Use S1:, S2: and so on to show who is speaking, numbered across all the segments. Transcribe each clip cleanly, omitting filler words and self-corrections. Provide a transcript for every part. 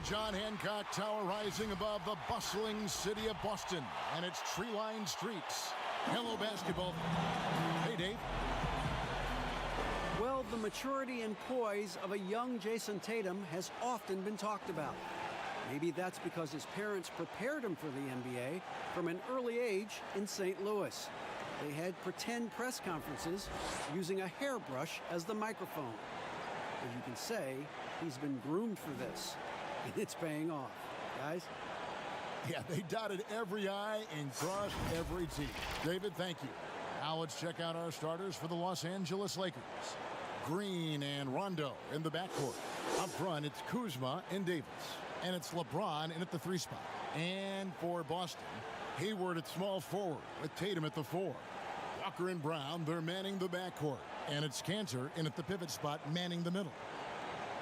S1: John Hancock Tower rising above the bustling city of Boston and its tree-lined streets. Hello, basketball. Hey, Dave.
S2: Well, the maturity and poise of a young Jason Tatum has often been talked about. Maybe that's because his parents prepared him for the NBA from an early age in St. Louis. They had pretend press conferences using a hairbrush as the microphone. As you can say, he's been groomed for this, and it's paying off. Guys?
S1: Yeah, they dotted every I and crossed every T. David, thank you. Now let's check out our starters for the Los Angeles Lakers. Green and Rondo in the backcourt. Up front, it's Kuzma and Davis. And it's LeBron in at the 3 spot. And for Boston, Hayward at small forward with Tatum at the 4. Walker and Brown, they're manning the backcourt. And it's Cantor in at the pivot spot, manning the middle.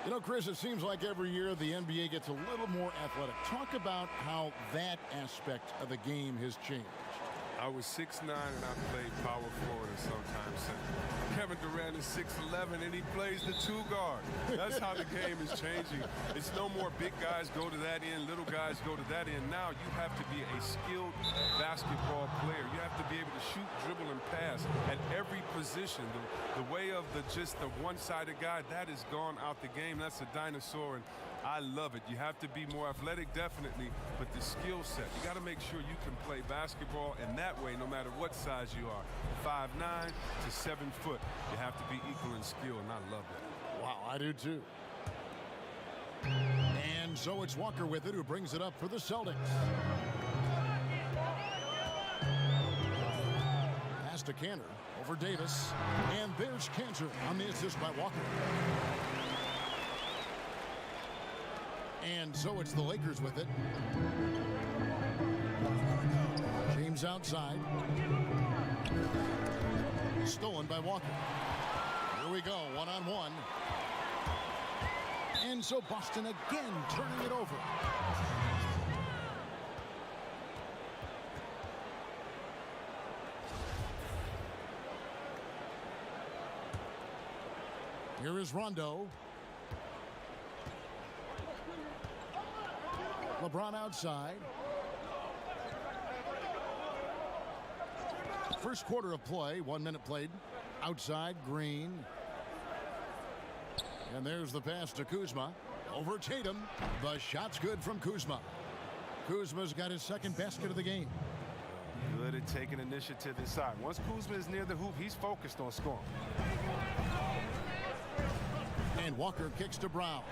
S1: You know, Chris, it seems like every year the NBA gets a little more athletic. Talk about how that aspect of the game has changed.
S3: I was 6'9", and I played power forward and sometimes center. Kevin Durant is 6'11", and he plays the 2 guard. That's how the game is changing. It's no more big guys go to that end, little guys go to that end. Now you have to be a skilled basketball player. You have to be able to shoot, dribble, and pass at every position. The way of just the one-sided guy, that is gone out the game. That's a dinosaur, and I love it. You have to be more athletic, definitely, but the skill set, you got to make sure you can play basketball, and that way, no matter what size you are, 5'9" to 7 foot, you have to be equal in skill, and I love that.
S1: Wow, I do too. And so it's Walker with it, who brings it up for the Celtics. Pass to Cantor over Davis, and there's Cantor on the assist by Walker. And so it's the Lakers with it. James outside. Stolen by Walker. Here we go, one-on-one. And so Boston again turning it over. Here is Rondo. LeBron outside. First quarter of play, 1 minute played. Outside, Green. And there's the pass to Kuzma. Over Tatum. The shot's good from Kuzma. Kuzma's got his second basket of the game.
S4: Good at taking initiative inside. Once Kuzma is near the hoop, he's focused on scoring.
S1: And Walker kicks to Brown.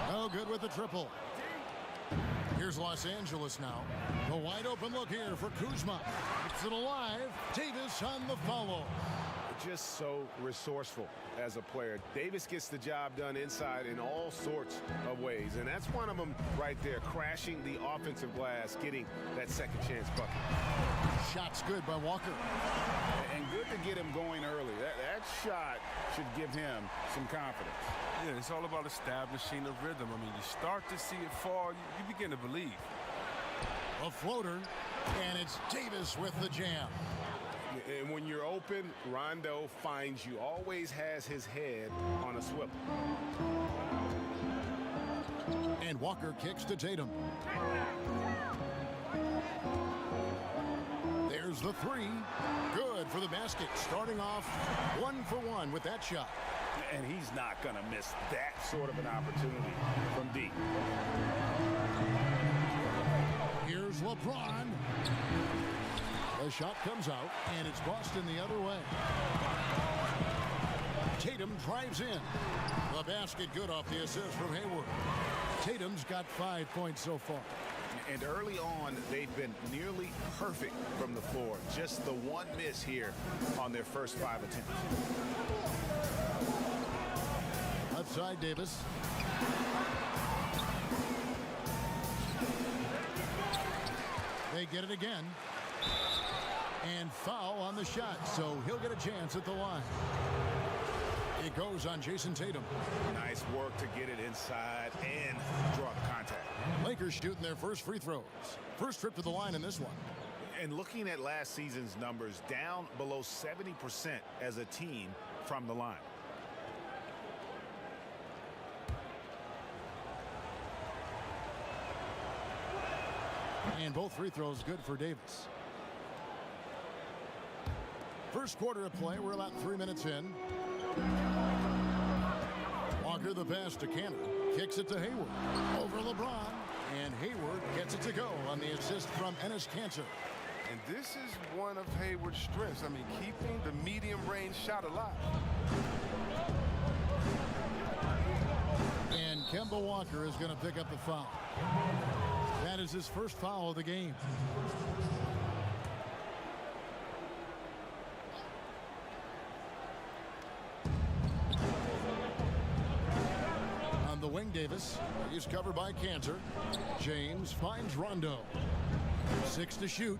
S1: No good with the triple. Here's Los Angeles now. The wide open look here for Kuzma. It's it alive. Davis on the follow.
S5: Just so resourceful as a player. Davis gets the job done inside in all sorts of ways. And that's one of them right there, crashing the offensive glass, getting that second chance bucket.
S1: Shot's good by Walker.
S5: And good to get him going early. That shot should give him some confidence.
S3: Yeah, it's all about establishing a rhythm. I mean, you start to see it fall, you begin to believe.
S1: A floater, and it's Davis with the jam.
S5: And when you're open, Rondo finds you, always has his head on a swivel.
S1: And Walker kicks to Tatum. There's the 3. Good for the basket. Starting off 1 for 1 with that shot.
S5: And he's not going to miss that sort of an opportunity from deep.
S1: Here's LeBron. The shot comes out, and it's Boston the other way. Tatum drives in. The basket good off the assist from Hayward. Tatum's got 5 points so far.
S5: And early on, they've been nearly perfect from the floor. Just the one miss here on their first 5 attempts.
S1: Outside Davis. They get it again. And foul on the shot, so he'll get a chance at the line. It goes on Jason Tatum.
S5: Nice work to get it inside and draw the contact.
S1: Lakers shooting their first free throws. First trip to the line in this one.
S5: And looking at last season's numbers, down below 70% as a team from the line.
S1: And both free throws good for Davis. First quarter of play. We're about 3 minutes in. Walker the pass to Cannon. Kicks it to Hayward. Over LeBron. And Hayward gets it to go on the assist from Enes Kanter.
S3: And this is one of Hayward's strengths. I mean, keeping the medium range shot alive.
S1: And Kemba Walker is going to pick up the foul. That is his first foul of the game. On the wing, Davis. He's covered by Kanter. James finds Rondo. 6 to shoot.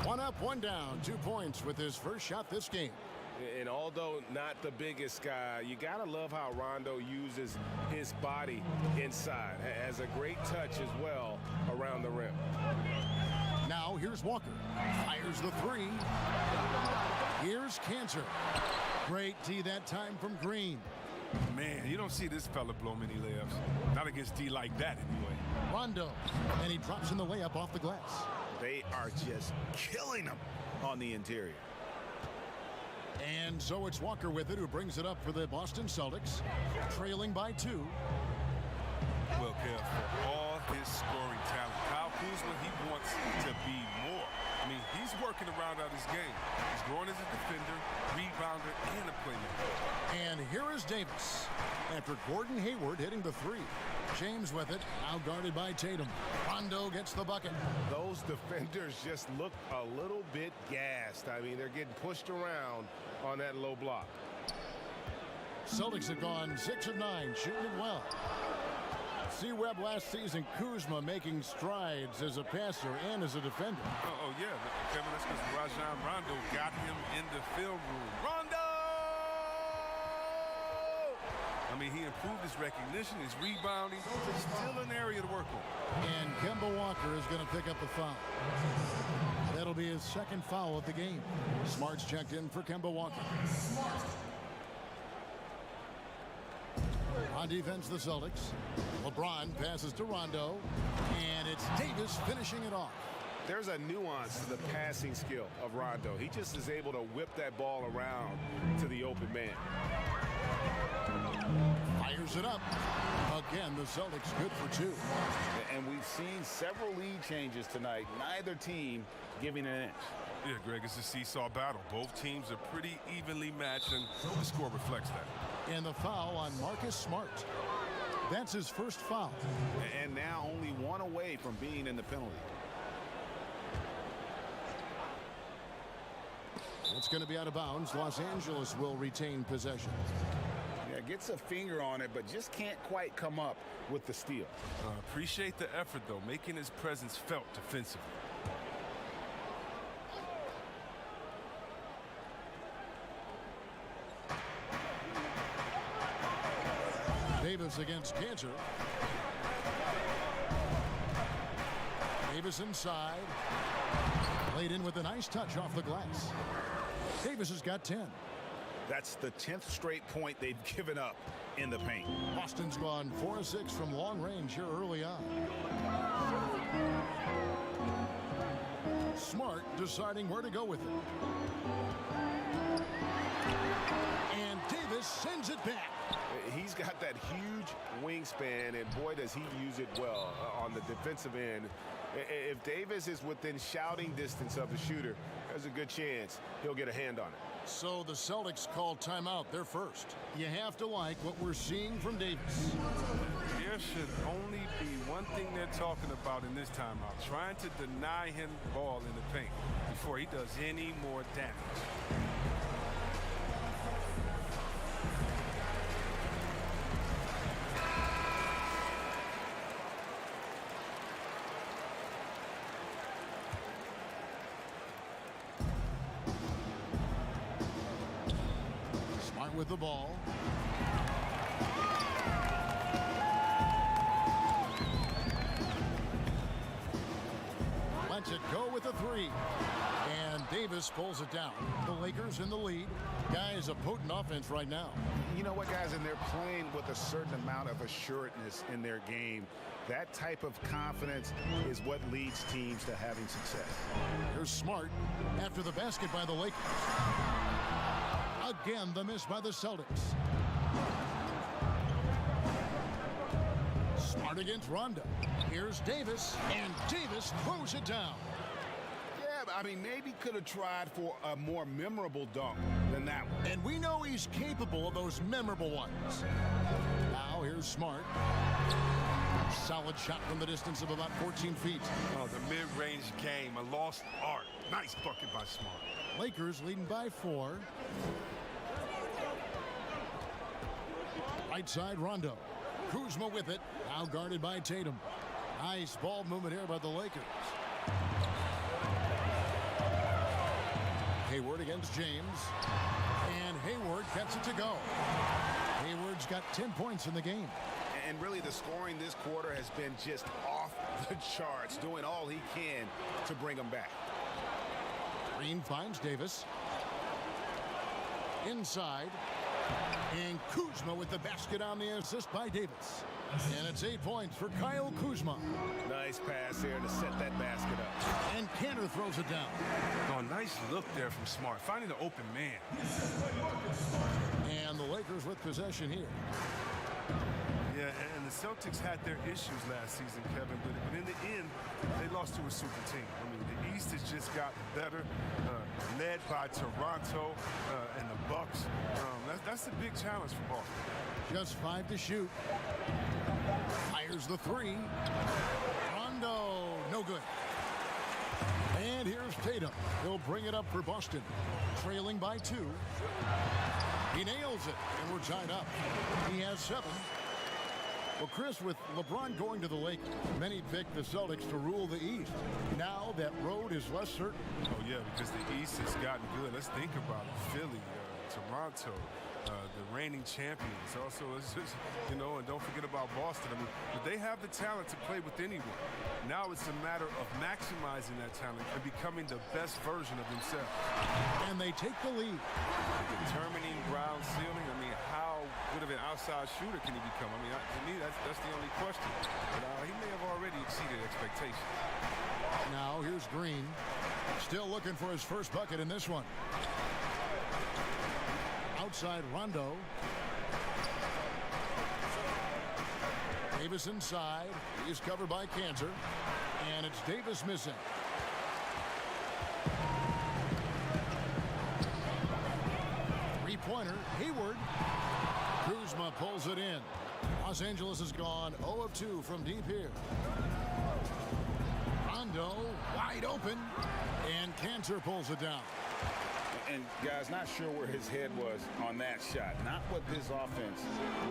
S1: One up, one down. 2 points with his first shot this game.
S5: And although not the biggest guy, you got to love how Rondo uses his body inside. Has a great touch as well around the rim.
S1: Now here's Walker. Fires the three. Here's Kanter. Great D that time from Green.
S3: Man, you don't see this fella blow many layups. Not against D like that, anyway.
S1: Rondo. And he drops in the layup off the glass.
S6: They are just killing them on the interior.
S1: And so it's Walker with it, who brings it up for the Boston Celtics, trailing by 2.
S3: Well, Kev, for all his scoring talent, Kyle Kuzma, he wants to be more. I mean, he's working around out his game. He's growing as a defender, rebounder, and a playmaker.
S1: And here is Davis after Gordon Hayward hitting the 3. James with it, now guarded by Tatum. Rondo gets the bucket.
S5: Those defenders just look a little bit gassed. I mean, they're getting pushed around on that low block.
S1: Celtics have gone 6 of 9, shooting it well. See Webb last season, Kuzma making strides as a passer and as a defender.
S3: Oh yeah, Kevin, that's because Rajon Rondo got him in the film room. Rondo! I mean, he improved his recognition, his rebounding. Still an area to work on.
S1: And Kemba Walker is going to pick up the foul. That'll be his second foul of the game. Smart's checked in for Kemba Walker. On defense, the Celtics. LeBron passes to Rondo, and it's Davis finishing it off.
S5: There's a nuance to the passing skill of Rondo. He just is able to whip that ball around to the open man.
S1: Fires it up. Again, the Celtics good for 2.
S6: And we've seen several lead changes tonight. Neither team giving an inch.
S3: Yeah, Greg, it's a seesaw battle. Both teams are pretty evenly matched, and the score reflects that.
S1: And the foul on Marcus Smart. That's his first foul.
S6: And now only one away from being in the penalty.
S1: It's going to be out of bounds. Los Angeles will retain possession.
S6: Yeah, gets a finger on it, but just can't quite come up with the steal.
S3: Appreciate the effort, though, making his presence felt defensively.
S1: Davis against Kanter. Davis inside. Laid in with a nice touch off the glass. Davis has got 10.
S6: That's the 10th straight point they've given up in the paint.
S1: Boston's gone 4 of 6 from long range here early on. Smart deciding where to go with it. And Davis sends it back.
S5: He's got that huge wingspan, and boy, does he use it well on the defensive end. If Davis is within shouting distance of the shooter, there's a good chance he'll get a hand on it.
S1: So the Celtics call timeout. They're first. You have to like what we're seeing from Davis.
S3: There should only be one thing they're talking about in this timeout, trying to deny him the ball in the paint before he does any more damage.
S1: Smart with the ball. Lets it go with a 3. And Davis pulls it down. The Lakers in the lead. Guys, a potent offense right now.
S5: You know what, guys, and they're playing with a certain amount of assuredness in their game. That type of confidence is what leads teams to having success.
S1: Here's Smart after the basket by the Lakers. Again, the miss by the Celtics. Smart against Rondo. Here's Davis, and Davis throws it down.
S5: Yeah, I mean, maybe could have tried for a more memorable dunk than that one.
S1: And we know he's capable of those memorable ones. Now here's Smart. Solid shot from the distance of about 14 feet.
S3: Oh, the mid-range game, a lost art. Nice bucket by Smart.
S1: Lakers leading by 4. Right side, Rondo. Kuzma with it. Now guarded by Tatum. Nice ball movement here by the Lakers. Hayward against James. And Hayward gets it to go. Hayward's got 10 points in the game.
S5: And really, the scoring this quarter has been just off the charts, doing all he can to bring them back.
S1: Green finds Davis. Inside. And Kuzma with the basket on the assist by Davis. And it's 8 points for Kyle Kuzma.
S5: Nice pass here to set that basket up.
S1: And Kanter throws it down.
S3: Oh, nice look there from Smart, finding the open man.
S1: And the Lakers with possession here.
S3: Yeah, and the Celtics had their issues last season, Kevin, but in the end, they lost to a super team. I mean, the East has just gotten better, led by Toronto and the Bucks. That's a big challenge for Boston.
S1: Just 5 to shoot. Fires the 3. Rondo, no good. And here's Tatum. He'll bring it up for Boston. Trailing by 2. He nails it, and we're tied up. He has 7. Well, Chris, with LeBron going to the Lakers, many picked the Celtics to rule the East. Now that road is less certain.
S3: Oh, yeah, because the East has gotten good. Let's think about it. Philly, Toronto, the reigning champions. Also, it's just, and don't forget about Boston. I mean, but they have the talent to play with anyone. Now it's a matter of maximizing that talent and becoming the best version of themselves.
S1: And they take the lead.
S3: Determining ground ceiling. I mean, how good of an outside shooter can he become? I mean, to me, that's the only question. But he may have already exceeded expectations.
S1: Now here's Green. Still looking for his first bucket in this one. Outside Rondo. Davis inside. He's covered by Kanter. And it's Davis missing. Three-pointer. Hayward. Kuzma pulls it in. Los Angeles has gone 0 of 2 from deep here. Rondo wide open. And Kanter pulls it down.
S6: And, guys, not sure where his head was on that shot. Not what this offense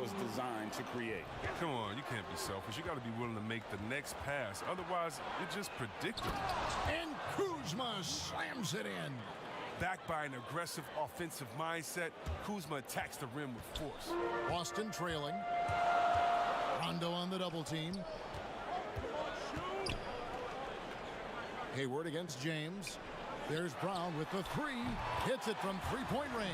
S6: was designed to create.
S3: Come on, you can't be selfish. You got to be willing to make the next pass. Otherwise, you're just predictable.
S1: And Kuzma slams it in.
S3: Backed by an aggressive offensive mindset, Kuzma attacks the rim with force.
S1: Boston trailing. Rondo on the double team. Hayward against James. There's Brown with the 3. Hits it from three-point range.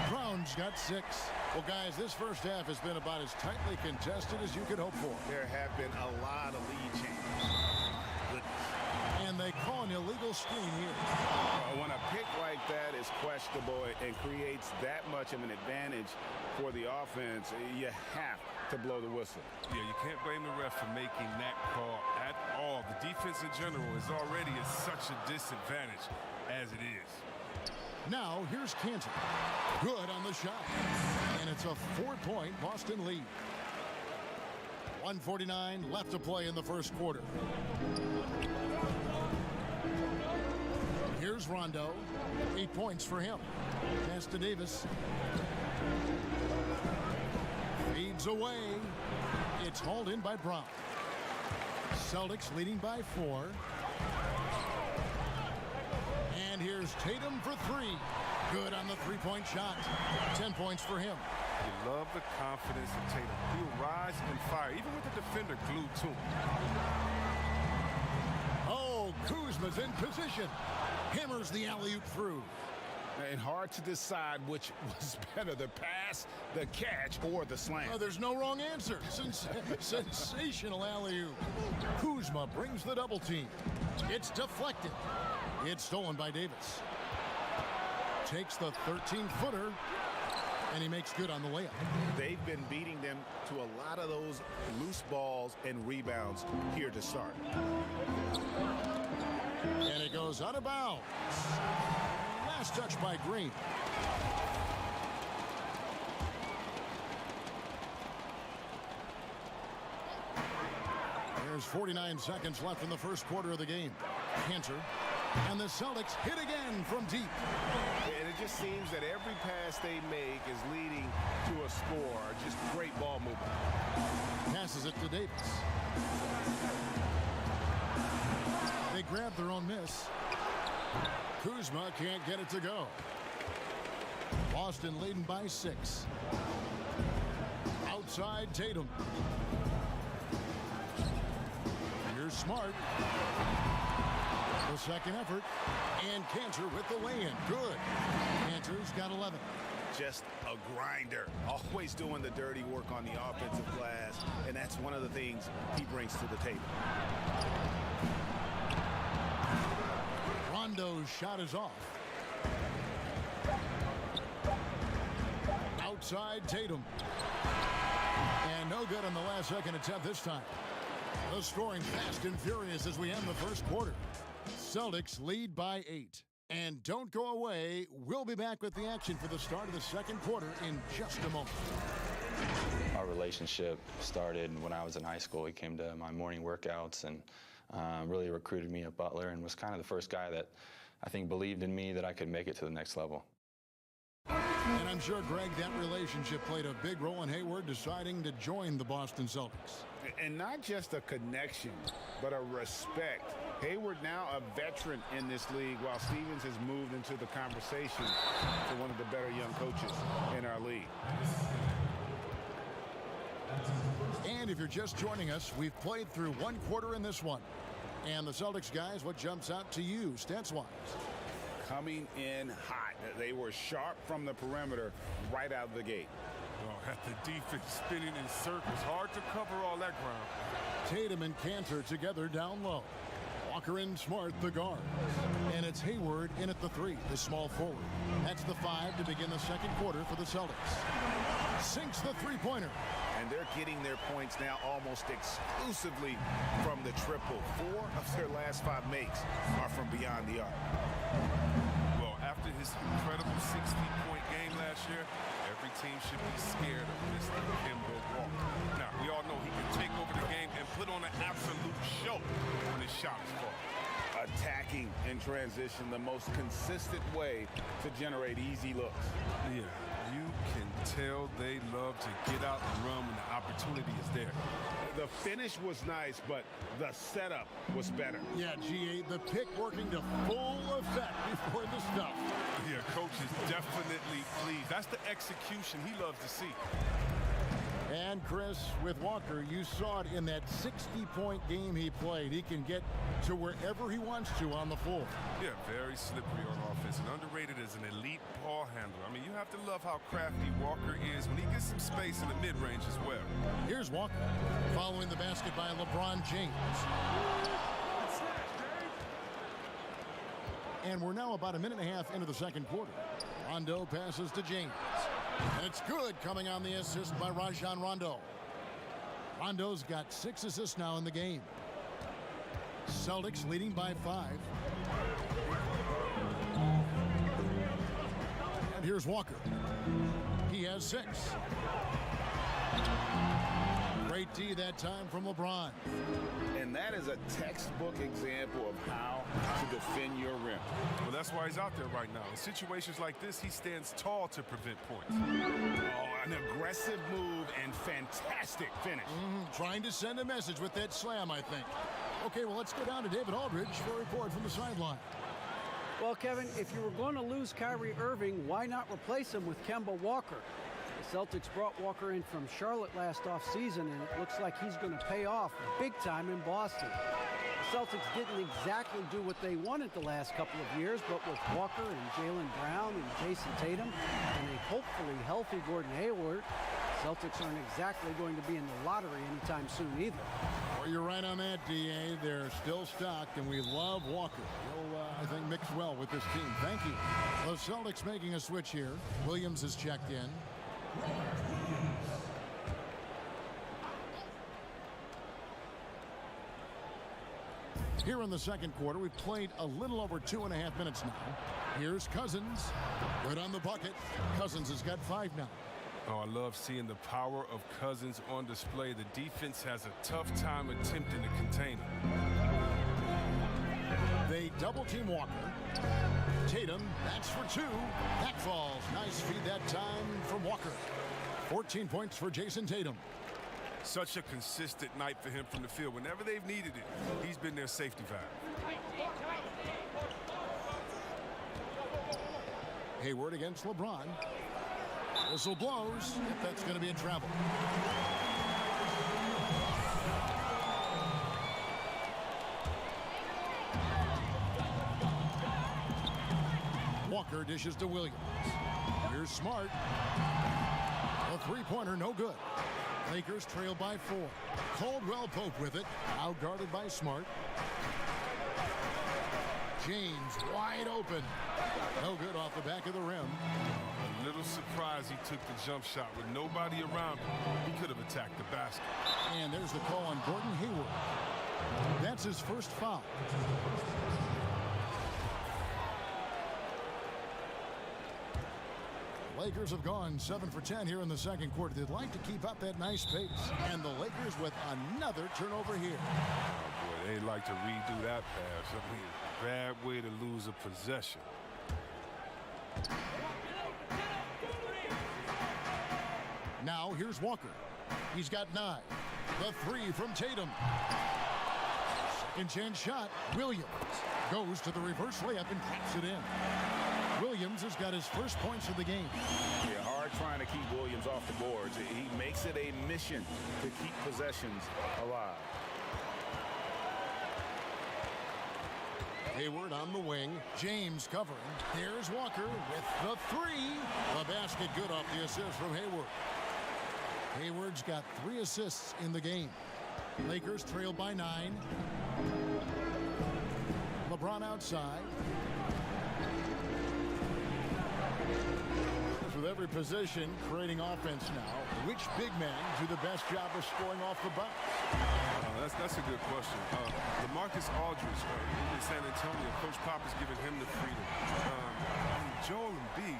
S1: Brown's got 6. Well, guys, this first half has been about as tightly contested as you could hope for.
S5: There have been a lot of lead changes.
S1: And they call an illegal screen here.
S5: When a pick like that is questionable and creates that much of an advantage for the offense, you have to blow the whistle.
S3: Yeah, you can't blame the ref for making that call at all. The defense in general is already at such a disadvantage as it is.
S1: Now here's Kanter. Good on the shot. And it's a 4-point Boston lead. 1:49 left to play in the first quarter. Here's Rondo. 8 points for him. Pass to Davis. Feeds away. It's hauled in by Brown. Celtics leading by 4. And here's Tatum for 3. Good on the three-point shot. 10 points for him.
S3: You love the confidence of Tatum. He'll rise and fire, even with the defender glued to him.
S1: Oh, Kuzma's in position. Hammers the alley-oop through.
S6: And hard to decide which was better, the pass, the catch, or the slam.
S1: Oh, there's no wrong answer. Sensational alley-oop. Kuzma brings the double team. It's deflected. It's stolen by Davis. Takes the 13-footer, and he makes good on the layup.
S6: They've been beating them to a lot of those loose balls and rebounds here to start.
S1: And it goes out of bounds. Last touch by Green. There's 49 seconds left in the first quarter of the game. Cantor. And the Celtics hit again from deep.
S5: And it just seems that every pass they make is leading to a score. Just great ball movement.
S1: Passes it to Davis. They grab their own miss. Kuzma can't get it to go. Boston leading by 6. Outside Tatum. Here's Smart. The second effort. And Cantor with the lay-in. Good. Cantor's got 11.
S6: Just a grinder. Always doing the dirty work on the offensive glass. And that's one of the things he brings to the table.
S1: Rondo's shot is off. Outside Tatum. And no good on the last second attempt this time. The scoring fast and furious as we end the first quarter. Celtics lead by 8. And don't go away. We'll be back with the action for the start of the second quarter in just a moment.
S7: Our relationship started when I was in high school. He came to my morning workouts and really recruited me at Butler and was kind of the first guy that I think believed in me that I could make it to the next level.
S1: And I'm sure, Greg, that relationship played a big role in Hayward deciding to join the Boston Celtics.
S6: And not just a connection, but a respect. Hayward now a veteran in this league, while Stevens has moved into the conversation to one of the better young coaches in our league.
S1: And if you're just joining us, we've played through one quarter in this one. And the Celtics guys, what jumps out to you, stats-wise?
S6: Coming in hot. They were sharp from the perimeter right out of the gate.
S3: Oh, at the defense spinning in circles. Hard to cover all that ground.
S1: Tatum and Cantor together down low. Walker and Smart, the guard. And it's Hayward in at the 3, the small forward. That's the 5 to begin the second quarter for the Celtics. Sinks the three-pointer.
S6: And they're getting their points now almost exclusively from the triple. 4 of their last 5 makes are from beyond the arc.
S3: Well, after his incredible 60-point game last year, every team should be scared of Mr. Kemba Walker. Now, we all know he can take over the game and put on an absolute show when his shot is falling.
S6: Attacking in transition, the most consistent way to generate easy looks.
S3: Yeah, you can tell they love to get out and run when the opportunity is there.
S6: The finish was nice, but the setup was better.
S1: Yeah, GA, the pick working to full effect before the stuff.
S3: Yeah, coach is definitely pleased. That's the execution he loves to see.
S1: And Chris, with Walker, you saw it in that 60-point game he played. He can get to wherever he wants to on the floor.
S3: Yeah, very slippery on offense and underrated as an elite ball handler. I mean, you have to love how crafty Walker is when he gets some space in the mid-range as well.
S1: Here's Walker, following the basket by LeBron James. And we're now about a minute and a half into the second quarter. Rondo passes to James. And it's good, coming on the assist by Rajon Rondo. Rondo's got 6 assists now in the game. Celtics leading by 5. And here's Walker. He has 6. Great D that time from LeBron.
S6: And that is a textbook example of how to defend your rim.
S3: Well, that's why he's out there right now. In situations like this, he stands tall to prevent points.
S6: Oh, an aggressive move and fantastic finish.
S1: Trying to send a message with that slam, I think. Okay, well, let's go down to David Aldridge for a report from the sideline.
S2: Well, Kevin, if you were going to lose Kyrie Irving, why not replace him with Kemba Walker? The Celtics brought Walker in from Charlotte last offseason, and it looks like he's going to pay off big time in Boston. The Celtics didn't exactly do what they wanted the last couple of years, but with Walker and Jaylen Brown and Jason Tatum and a hopefully healthy Gordon Hayward, Celtics aren't exactly going to be in the lottery anytime soon either.
S1: Well, you're right on that, D.A. They're still stocked, and we love Walker. He'll, I think, mix well with this team. Thank you. The Celtics making a switch here. Williams has checked in. Here in the second quarter, we've played a little over 2.5 minutes now. Here's Cousins. Good on the bucket. Cousins has got 5 now.
S3: Oh, I love seeing the power of Cousins on display. The defense has a tough time attempting to contain him.
S1: They double-team Walker. Tatum, that's for 2. That falls. Nice feed that time from Walker. 14 points for Jason Tatum.
S3: Such a consistent night for him from the field. Whenever they've needed it, he's been their safety valve.
S1: Hayward against LeBron. Whistle blows. That's going to be in travel. Walker dishes to Williams. Here's Smart. A three-pointer, no good. Lakers trail by 4. Caldwell Pope with it. Outguarded by Smart. James wide open. No good off the back of the rim.
S3: A little surprised he took the jump shot with nobody around him. He could have attacked the basket.
S1: And there's the call on Gordon Hayward. That's his first foul. Lakers have gone 7 for 10 here in the second quarter. They'd like to keep up that nice pace. And the Lakers with another turnover here.
S3: Oh, boy, they'd like to redo that pass. I mean, bad way to lose a possession.
S1: Now here's Walker. He's got 9. The 3 from Tatum. Second chance shot. Williams goes to the reverse layup and taps it in. Williams has got his first points of the game.
S6: Yeah, hard trying to keep Williams off the boards. He makes it a mission to keep possessions alive.
S1: Hayward on the wing. James covering. Here's Walker with the 3. The basket good off the assist from Hayward. Hayward's got 3 assists in the game. Lakers trail by 9. LeBron outside. With every position creating offense now, which big man do the best job of scoring off the bounce?
S3: That's a good question. LaMarcus Aldridge in San Antonio, Coach Pop is giving him the freedom. Joel Embiid,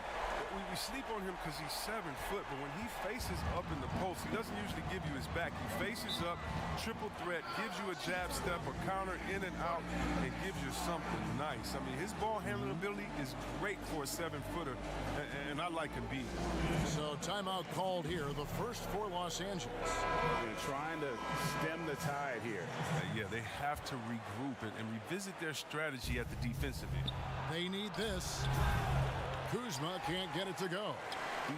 S3: we sleep on him because he's 7 foot, but when he faces up in the post, he doesn't usually give you his back. He faces up, triple threat, gives you a jab step, a counter in and out, and gives you something nice. I mean, his ball handling ability is great for a 7-footer, and I like Embiid.
S1: So timeout called here, the first for Los Angeles.
S6: They're trying to stem the tide here.
S3: Yeah, they have to regroup and revisit their strategy at the defensive end.
S1: They need this. Kuzma can't get it to go.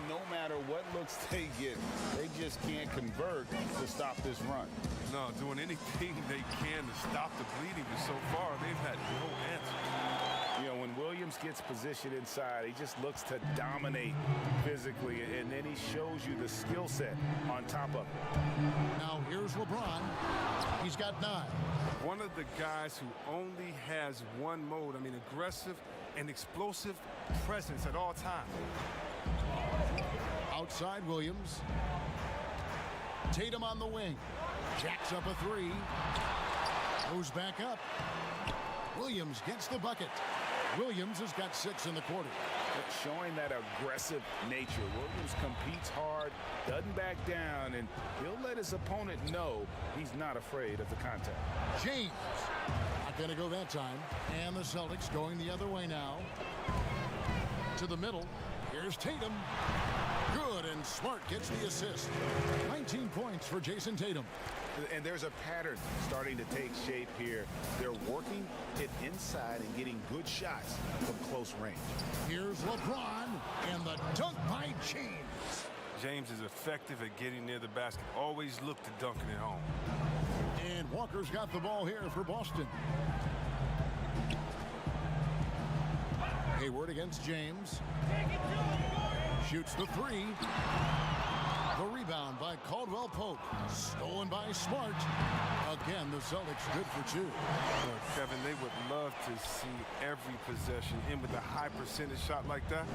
S6: No matter what looks they get, they just can't convert to stop this run.
S3: No, doing anything they can to stop the bleeding, but so far they've had no answer.
S6: You know, when Williams gets positioned inside, he just looks to dominate physically, and then he shows you the skill set on top of it.
S1: Now here's LeBron. He's got 9.
S3: One of the guys who only has one mode, I mean, aggressive and explosive presence at all times.
S1: Outside Williams. Tatum on the wing. Jacks up a 3. Goes back up. Williams gets the bucket. Williams has got 6 in the quarter.
S6: Showing that aggressive nature. Williams competes hard, doesn't back down, and he'll let his opponent know he's not afraid of the contact.
S1: James. Not going to go that time. And the Celtics going the other way now. To the middle. Here's Tatum. Good, and Smart gets the assist. 19 points for Jason Tatum.
S6: And there's a pattern starting to take shape here. They're working it inside and getting good shots from close range.
S1: Here's LeBron, and the dunk by James.
S3: James is effective at getting near the basket. Always look to dunking it home.
S1: And Walker's got the ball here for Boston. Hayward against James. Shoots the three. The rebound by Caldwell Pope. Stolen by Smart. Again, the Celtics good for two.
S3: Kevin, they would love to see every possession in with a high percentage shot like that.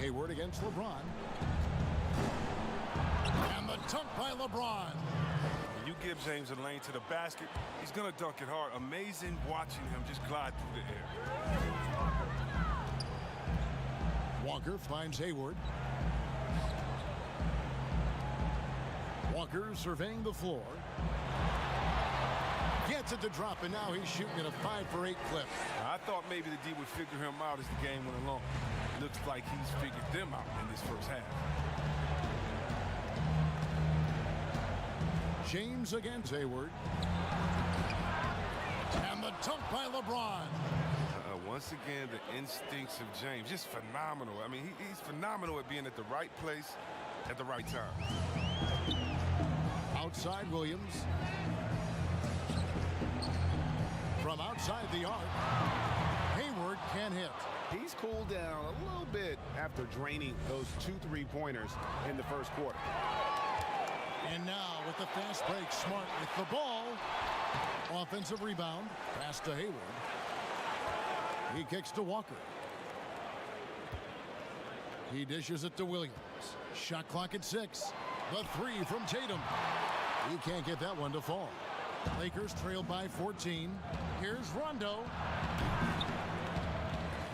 S1: Hayward against LeBron. And the dunk by LeBron.
S3: When you give James a lane to the basket, he's going to dunk it hard. Amazing watching him just glide through the air.
S1: Walker finds Hayward. Walker surveying the floor. Gets it to drop, and now he's shooting at a 5-for-8 clip.
S3: I thought maybe the D would figure him out as the game went along. Looks like he's figured them out in this first half.
S1: James against Hayward. And the dunk by LeBron.
S3: Once again, the instincts of James, just phenomenal. I mean, he's phenomenal at being at the right place at the right time.
S1: Outside Williams. From outside the arc, Hayward can hit.
S5: He's cooled down a little bit after draining those 2 3-pointers in the first quarter.
S1: And now with the fast break, Smart with the ball. Offensive rebound. Pass to Hayward. He kicks to Walker. He dishes it to Williams. Shot clock at 6. The three from Tatum. He can't get that one to fall. Lakers trail by 14. Here's Rondo.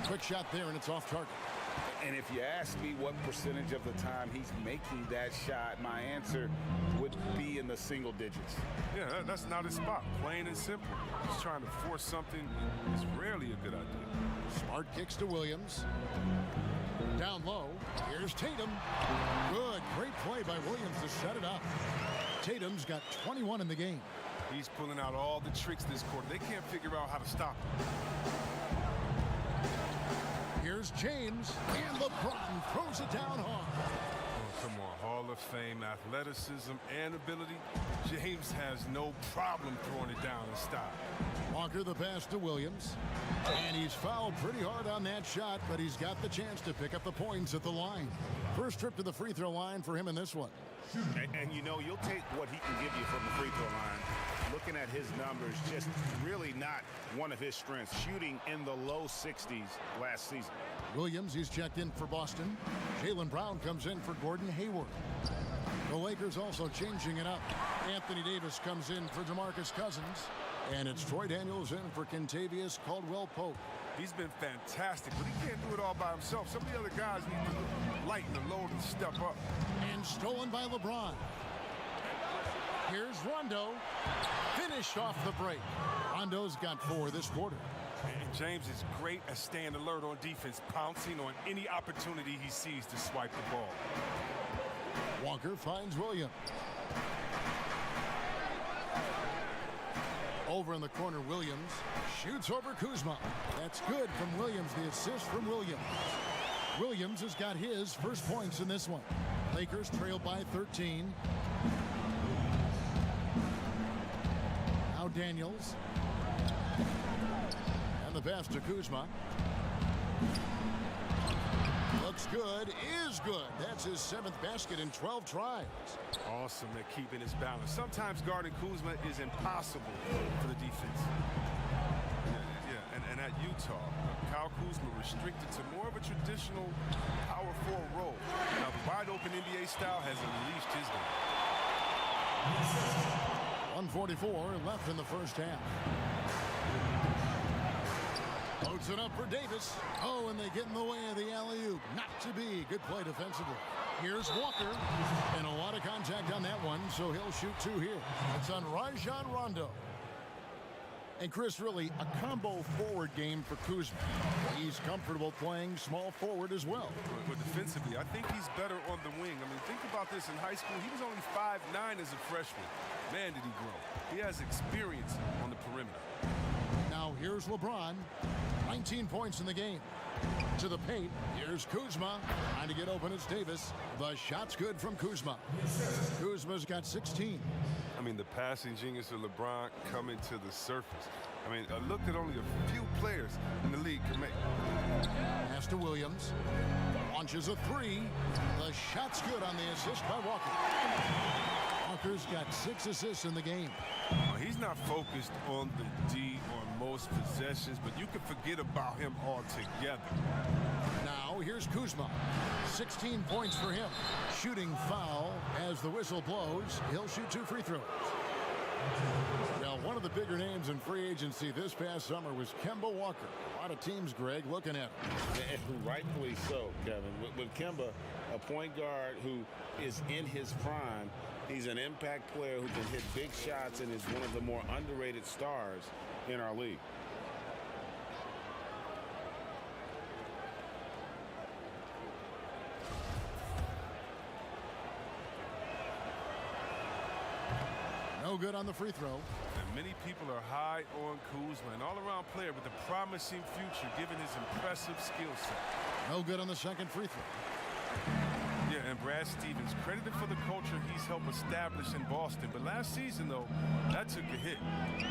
S1: Quick shot there, and it's off target.
S6: And if you ask me what percentage of the time he's making that shot, my answer would be in the single digits.
S3: Yeah, that's not his spot. Plain and simple. Just trying to force something is rarely a good idea.
S1: Smart kicks to Williams. Down low. Here's Tatum. Good. Great play by Williams to set it up. Tatum's got 21 in the game.
S3: He's pulling out all the tricks this quarter. They can't figure out how to stop him.
S1: Here's James, and LeBron throws it down hard.
S3: Oh, come on, Hall of Fame athleticism and ability. James has no problem throwing it down in style.
S1: Walker the pass to Williams. And he's fouled pretty hard on that shot, but he's got the chance to pick up the points at the line. First trip to the free throw line for him in this one.
S6: And you know, you'll take what he can give you from the free throw line. Looking at his numbers, just really not one of his strengths. Shooting in the low 60s last season.
S1: Williams, he's checked in for Boston. Jaylen Brown comes in for Gordon Hayward. The Lakers also changing it up. Anthony Davis comes in for DeMarcus Cousins. And it's Troy Daniels in for Kentavious Caldwell-Pope.
S3: He's been fantastic, but he can't do it all by himself. Some of the other guys need to lighten the load and step up.
S1: And stolen by LeBron. Here's Rondo. Finished off the break. Rondo's got 4 this quarter.
S3: And James is great at staying alert on defense, pouncing on any opportunity he sees to swipe the ball.
S1: Walker finds Williams. Over in the corner, Williams shoots over Kuzma. That's good from Williams. The assist from Williams. Williams has got his first points in this one. Lakers trail by 13. Now Daniels. And the pass to Kuzma. Looks good, is good. That's his 7th basket in 12 tries.
S3: Awesome at keeping his balance. Sometimes guarding Kuzma is impossible for the defense. And at Utah, Kyle Kuzma restricted to more of a traditional power forward role. Now, the wide open NBA style has unleashed his game.
S1: 1:44 left in the first half. Loads it up for Davis. Oh, and they get in the way of the alley-oop. Not to be. Good play defensively. Here's Walker. And a lot of contact on that one, so he'll shoot 2 here. It's on Rajon Rondo. And Chris, really, a combo forward game for Kuzma. He's comfortable playing small forward as well.
S3: But defensively, I think he's better on the wing. I mean, think about this. In high school, he was only 5'9" as a freshman. Man, did he grow. He has experience on the perimeter.
S1: Now here's LeBron. 19 points in the game. To the paint. Here's Kuzma. Trying to get open. It's Davis. The shot's good from Kuzma. Kuzma's got 16.
S3: I mean, the passing genius of LeBron coming to the surface. I mean, a look that only a few players in the league can make.
S1: Pass to Williams. Launches a three. The shot's good on the assist by Walker. Walker's got 6 assists in the game.
S3: Well, he's not focused on the D or most possessions, but you can forget about him altogether.
S1: Now here's Kuzma. 16 points for him. Shooting foul as the whistle blows. He'll shoot 2 free throws. Well, one of the bigger names in free agency this past summer was Kemba Walker. A lot of teams, Greg, looking at him.
S6: And rightfully so, Kevin. With Kemba, a point guard who is in his prime, he's an impact player who can hit big shots and is one of the more underrated stars in our league.
S1: No good on the free throw.
S3: And many people are high on Kuzma, an all-around player with a promising future given his impressive skill set.
S1: No good on the second free throw.
S3: Yeah, and Brad Stevens, credited for the culture he's helped establish in Boston. But last season, though, that took a hit.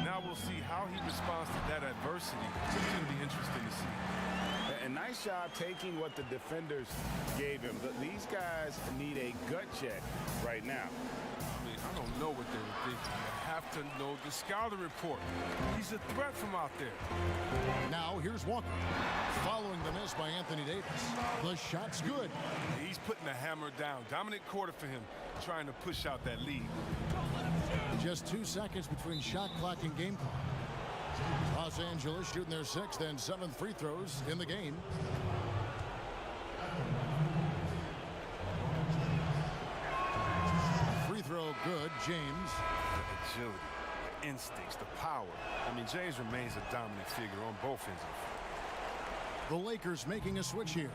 S3: Now we'll see how he responds to that adversity. It's going to be interesting to see.
S6: And nice job taking what the defenders gave him. These guys need a gut check right now.
S3: I mean, I don't know what they were thinking. You have to know the scouting report. He's a threat from out there.
S1: Now here's Walker. Following the miss by Anthony Davis. The shot's good.
S3: He's putting the hammer down. Dominant quarter for him, trying to push out that lead.
S1: Just 2 seconds between shot clock and game clock. Los Angeles shooting their 6th and 7th free throws in the game. Free throw good, James.
S3: The agility, the instincts, the power. I mean, James remains a dominant figure on both ends of the floor.
S1: The Lakers making a switch here.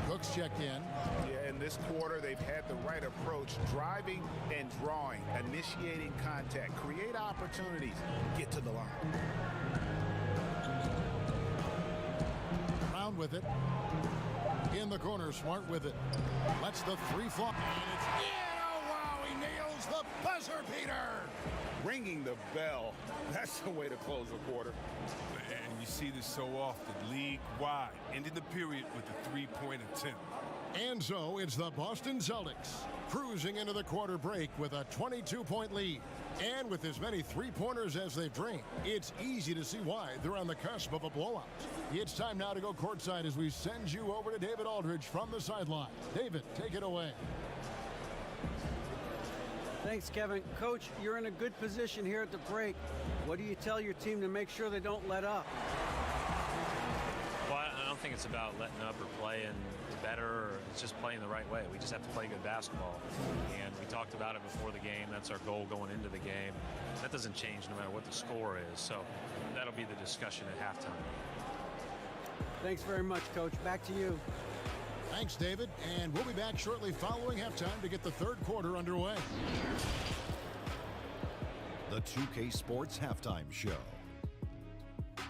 S1: Cooks checked in.
S6: Yeah, in this quarter, they've had the right approach, driving and drawing, initiating contact, create opportunities, get to the line.
S1: Brown with it. In the corner, Smart with it. Lets the three fly. And it's in. Oh, wow, he nails the buzzer beater.
S6: Ringing the bell. That's the way to close a quarter.
S3: And you see this so often, league-wide, ending the period with a three-point attempt.
S1: And so it's the Boston Celtics cruising into the quarter break with a 22-point lead. And with as many three-pointers as they've drained, it's easy to see why they're on the cusp of a blowout. It's time now to go courtside as we send you over to David Aldridge from the sideline. David, take it away.
S2: Thanks, Kevin. Coach, you're in a good position here at the break. What do you tell your team to make sure they don't let up?
S8: Well, I don't think it's about letting up or playing better, or it's just playing the right way. We just have to play good basketball. And we talked about it before the game. That's our goal going into the game. That doesn't change no matter what the score is. So that'll be the discussion at halftime.
S2: Thanks very much, Coach. Back to you.
S1: Thanks, David. And we'll be back shortly following halftime to get the third quarter underway.
S9: The 2K Sports Halftime Show.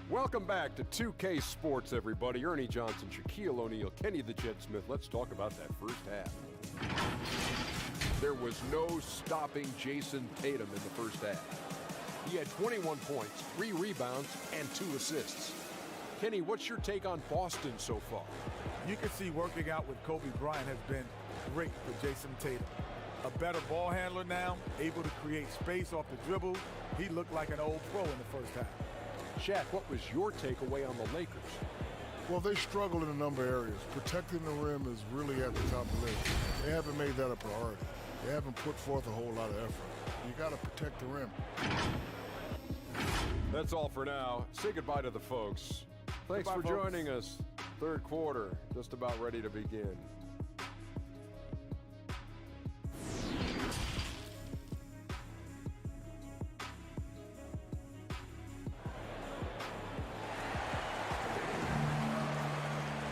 S10: Welcome back to 2K Sports, everybody. Ernie Johnson, Shaquille O'Neal, Kenny the Jet Smith. Let's talk about that first half. There was no stopping Jason Tatum in the first half. He had 21 points, 3 rebounds, and 2 assists. Kenny, what's your take on Boston so far?
S11: You can see working out with Kobe Bryant has been great for Jason Tatum. A better ball handler now, able to create space off the dribble. He looked like an old pro in the first half.
S10: Shaq, what was your takeaway on the Lakers?
S12: Well, they struggle in a number of areas. Protecting the rim is really at the top of the list. They haven't made that a priority. They haven't put forth a whole lot of effort. You got to protect the rim.
S10: That's all for now. Say goodbye to the folks. Thanks
S11: Goodbye,
S10: for
S11: folks.
S10: joining us. Third quarter, just about ready to begin.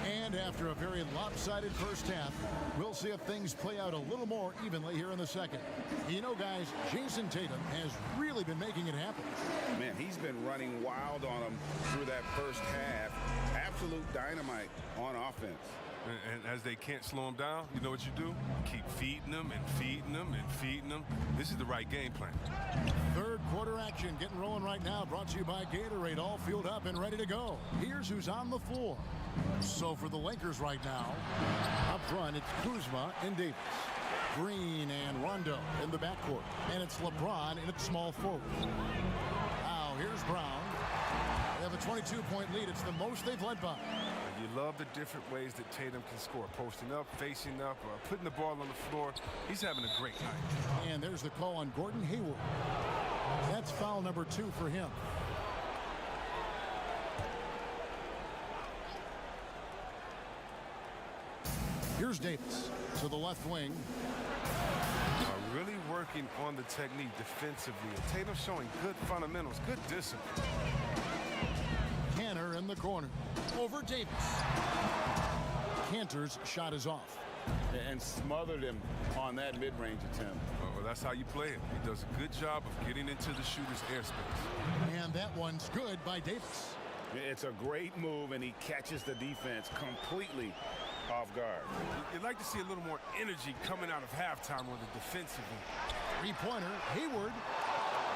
S1: And after a very lopsided first half, we'll see if things play out a little more evenly here in the second. You know, guys, Jason Tatum has really been making it happen.
S6: Man, he's been running wild on them through that first half. Absolute dynamite on offense.
S3: And as they can't slow him down, you know what you do? Keep feeding them and feeding them and feeding them. This is the right game plan.
S1: Third quarter action getting rolling right now. Brought to you by Gatorade. All fueled up and ready to go. Here's who's on the floor. So for the Lakers right now, up front, it's Kuzma and Davis. Green and Rondo in the backcourt. And it's LeBron in its small forward. Now here's Brown. They have a 22-point lead. It's the most they've led by.
S3: You love the different ways that Tatum can score. Posting up, facing up, putting the ball on the floor. He's having a great night.
S1: And there's the call on Gordon Hayward. That's foul number 2 for him. Here's Davis to the left wing.
S3: Really working on the technique defensively. Tatum showing good fundamentals, good discipline.
S1: Cantor in the corner. Over Davis. Cantor's shot is off.
S6: And smothered him on that mid-range attempt.
S3: Well, that's how you play it. He does a good job of getting into the shooter's airspace.
S1: And that one's good by Davis.
S6: It's a great move, and he catches the defense completely off guard.
S3: You'd like to see a little more energy coming out of halftime on the defensive end.
S1: Three-pointer, Hayward.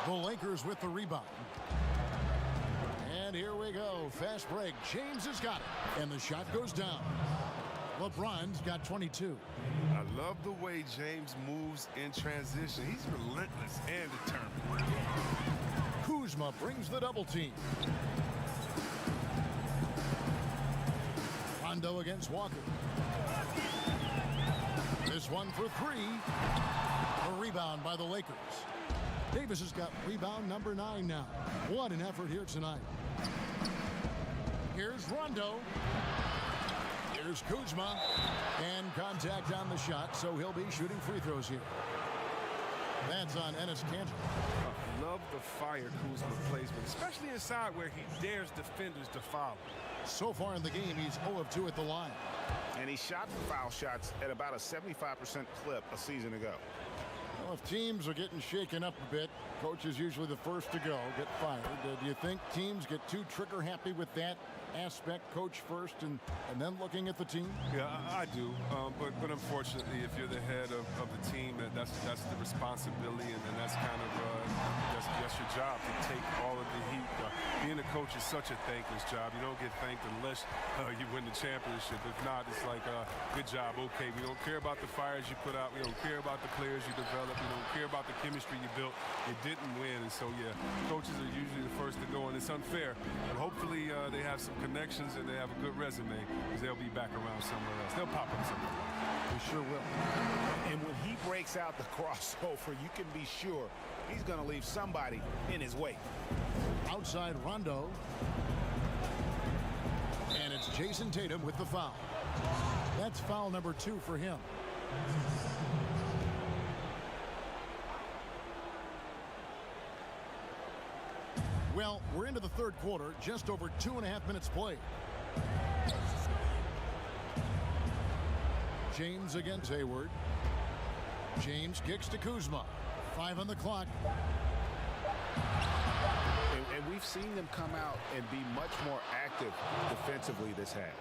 S1: The Lakers with the rebound. And here we go. Fast break. James has got it. And the shot goes down. LeBron's got 22.
S3: I love the way James moves in transition. He's relentless and determined.
S1: Kuzma brings the double team. Rondo against Walker. This one for 3. A rebound by the Lakers. Davis has got rebound number 9 now. What an effort here tonight. Here's Rondo. Here's Kuzma. And contact on the shot, so he'll be shooting free throws here. That's on Enes Kanter.
S3: Love the fire Kuzma plays with, especially inside where he dares defenders to foul.
S1: So far in the game, he's 0 of 2 at the line.
S6: And he shot foul shots at about a 75% clip a season ago.
S1: Well, if teams are getting shaken up a bit, coach is usually the first to go, get fired. Do you think teams get too trigger happy with that aspect, coach first and then looking at the team?
S3: Yeah, I do. But unfortunately, if you're the head of the team, that's the responsibility, and that's kind of that's your job to take all of the heat. Being a coach is such a thankless job. You don't get thanked unless you win the championship. If not, it's like, good job. Okay, we don't care about the fires you put out. We don't care about the players you develop. We don't care about the chemistry you built. You didn't win, and so yeah, coaches are usually the first to go, and it's unfair. But hopefully they have some connections and they have a good resume, because they'll be back around somewhere else. They'll pop up somewhere.
S1: They sure will.
S6: And when he breaks out the crossover, you can be sure he's going to leave somebody in his wake.
S1: Outside Rondo. And it's Jason Tatum with the foul. That's foul number 2 for him. Well, we're into the third quarter, just over 2.5 minutes played. James against Hayward. James kicks to Kuzma. 5 on the clock.
S6: And we've seen them come out and be much more active defensively this half.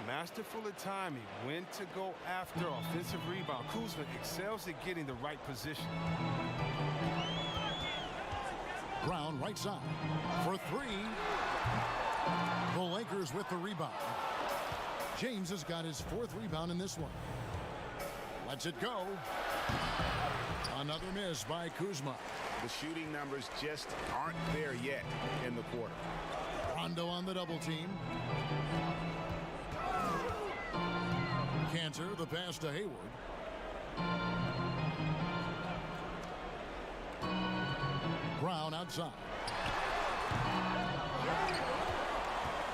S3: Masterful at timing, when to go after offensive rebound. Kuzma excels at getting the right position.
S1: Brown right side for 3. The Lakers with the rebound. James has got his 4th rebound in this one. Lets it go. Another miss by Kuzma.
S6: The shooting numbers just aren't there yet in the quarter.
S1: Rondo on the double team. Kanter, the pass to Hayward. Brown outside.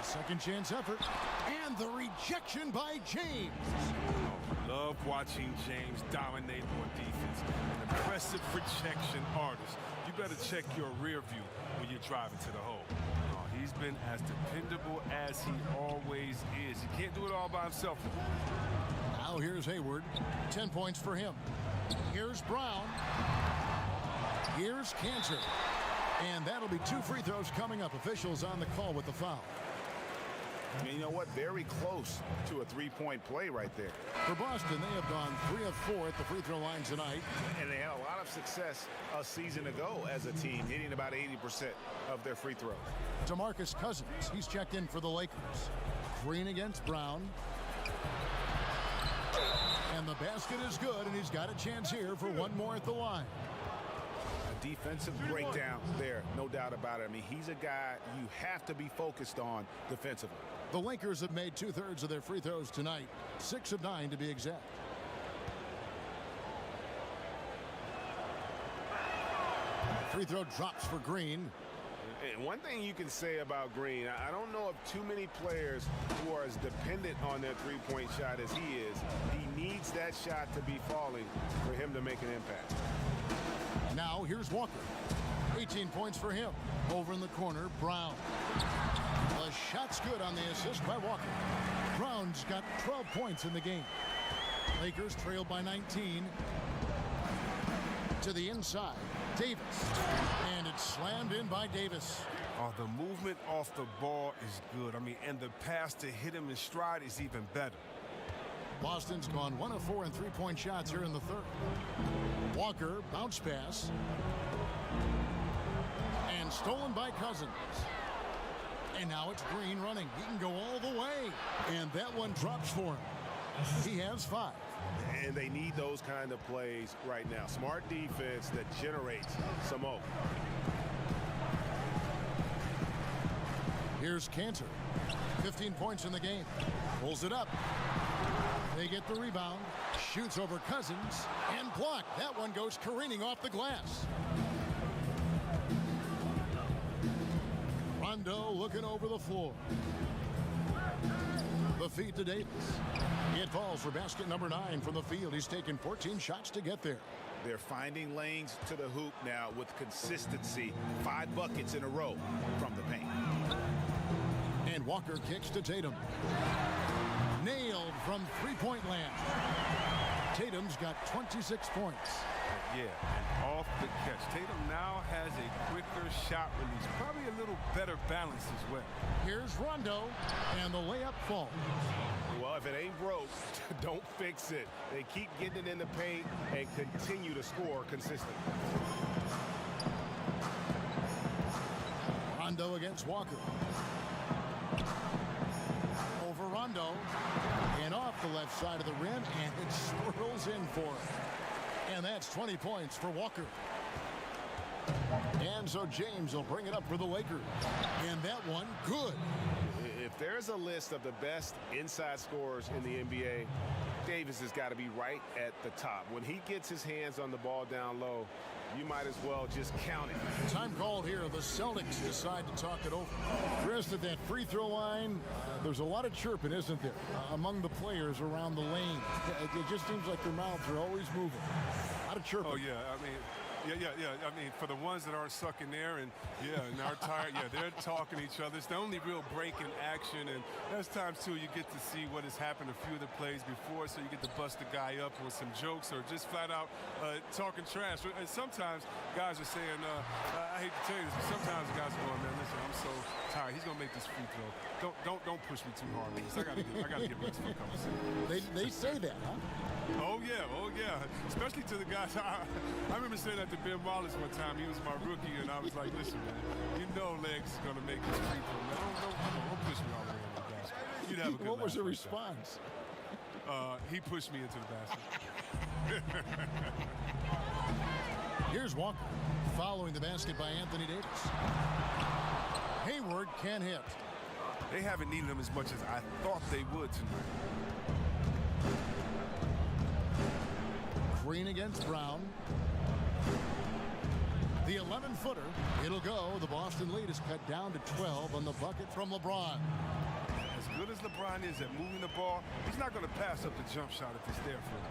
S1: A second chance effort. And the rejection by James.
S3: Love watching James dominate on defense. An impressive projection artist. You better check your rear view when you're driving to the hole. He's been as dependable as he always is. He can't do it all by himself.
S1: Now here's Hayward. 10 points for him. Here's Brown. Here's Cantor. And that'll be 2 free throws coming up. Officials on the call with the foul.
S5: And you know what? Very close to a three-point play right there.
S1: For Boston, they have gone 3 of 4 at the free throw line tonight.
S5: And they had a lot of success a season ago as a team, hitting about 80% of their free throws.
S1: DeMarcus Cousins, he's checked in for the Lakers. Green against Brown. And the basket is good, and he's got a chance here for one more at the line.
S5: A defensive breakdown there, no doubt about it. I mean, he's a guy you have to be focused on defensively.
S1: The Lakers have made 2/3 of their free throws tonight, 6 of 9 to be exact. Free throw drops for Green.
S5: And one thing you can say about Green, I don't know of too many players who are as dependent on their three-point shot as he is. He needs that shot to be falling for him to make an impact.
S1: Now here's Walker. 18 points for him. Over in the corner, Brown. The shot's good on the assist by Walker. Brown's got 12 points in the game. Lakers trail by 19. To the inside, Davis. And it's slammed in by Davis.
S3: Oh, the movement off the ball is good. I mean, and the pass to hit him in stride is even better.
S1: Boston's gone 1 of 4 in three-point shots here in the third. Walker, bounce pass. And stolen by Cousins. And now it's Green running. He can go all the way. And that one drops for him. He has 5.
S5: And they need those kind of plays right now. Smart defense that generates some open.
S1: Here's Cantor. 15 points in the game. Pulls it up. They get the rebound. Shoots over Cousins. And blocked. That one goes careening off the glass. Rondo looking over the floor. The feed to Davis. It falls for basket number 9 from the field. He's taken 14 shots to get there.
S5: They're finding lanes to the hoop now with consistency. 5 buckets in a row from the paint.
S1: And Walker kicks to Tatum. Nailed from three-point land. Tatum's got 26 points.
S3: Yeah, and off the catch. Tatum now has a quicker shot release. Probably a little better balance as well.
S1: Here's Rondo, and the layup falls.
S5: Well, if it ain't broke, don't fix it. They keep getting it in the paint and continue to score consistently.
S1: Rondo against Walker. Over Rondo, and off the left side of the rim, and it swirls in for him. And that's 20 points for Walker. And so James will bring it up for the Lakers. And that one, good.
S5: If there's a list of the best inside scorers in the NBA, Davis has got to be right at the top. When he gets his hands on the ball down low, you might as well just count it.
S1: Time called here. The Celtics decide to talk it over. Chris, at that free throw line, there's a lot of chirping, isn't there, among the players around the lane. It just seems like their mouths are always moving. A lot of chirping.
S3: Oh, yeah. I mean, yeah. I mean, for the ones that aren't stuck in there and are tired, they're talking to each other. It's the only real break in action, and there's times too you get to see what has happened a few of the plays before, so you get to bust the guy up with some jokes or just flat out talking trash. And sometimes guys are saying, I hate to tell you this, but sometimes guys are going, man, listen, I'm so tired. He's gonna make this free throw. Don't push me too hard on this. I gotta get rest for a couple seconds.
S1: They say that, huh?
S3: Oh yeah. Especially to the guys. I remember saying that to Ben Wallace one time. He was my rookie, and I was like, listen, man, you know Legs is going to make this free throw, man. Don't push me all the way in the basket. You'd have a good
S1: What was the
S3: laugh
S1: response?
S3: He pushed me into the basket.
S1: Here's Walker, following the basket by Anthony Davis. Hayward can't hit.
S3: They haven't needed him as much as I thought they would tonight.
S1: Green against Brown. The 11-footer, it'll go. The Boston lead is cut down to 12 on the bucket from LeBron.
S3: As good as LeBron is at moving the ball, he's not going to pass up the jump shot if it's there for him.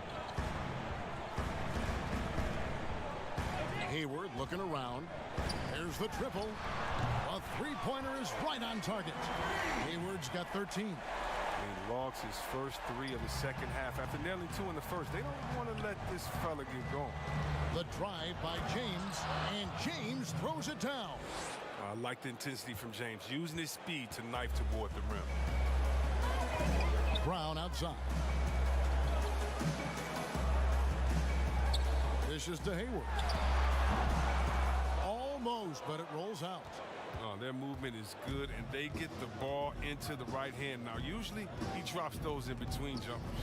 S1: Hayward looking around. There's the triple. A three-pointer is right on target. Hayward's got 13.
S3: He logs his first 3 of the second half after nailing 2 in the first. They don't want to let this fella get going.
S1: The drive by James, and James throws it down.
S3: I like the intensity from James, using his speed to knife toward the rim.
S1: Brown outside. Dishes to Hayward. Almost, but it rolls out.
S3: Their movement is good, and they get the ball into the right hand. Now, usually he drops those in between jumpers.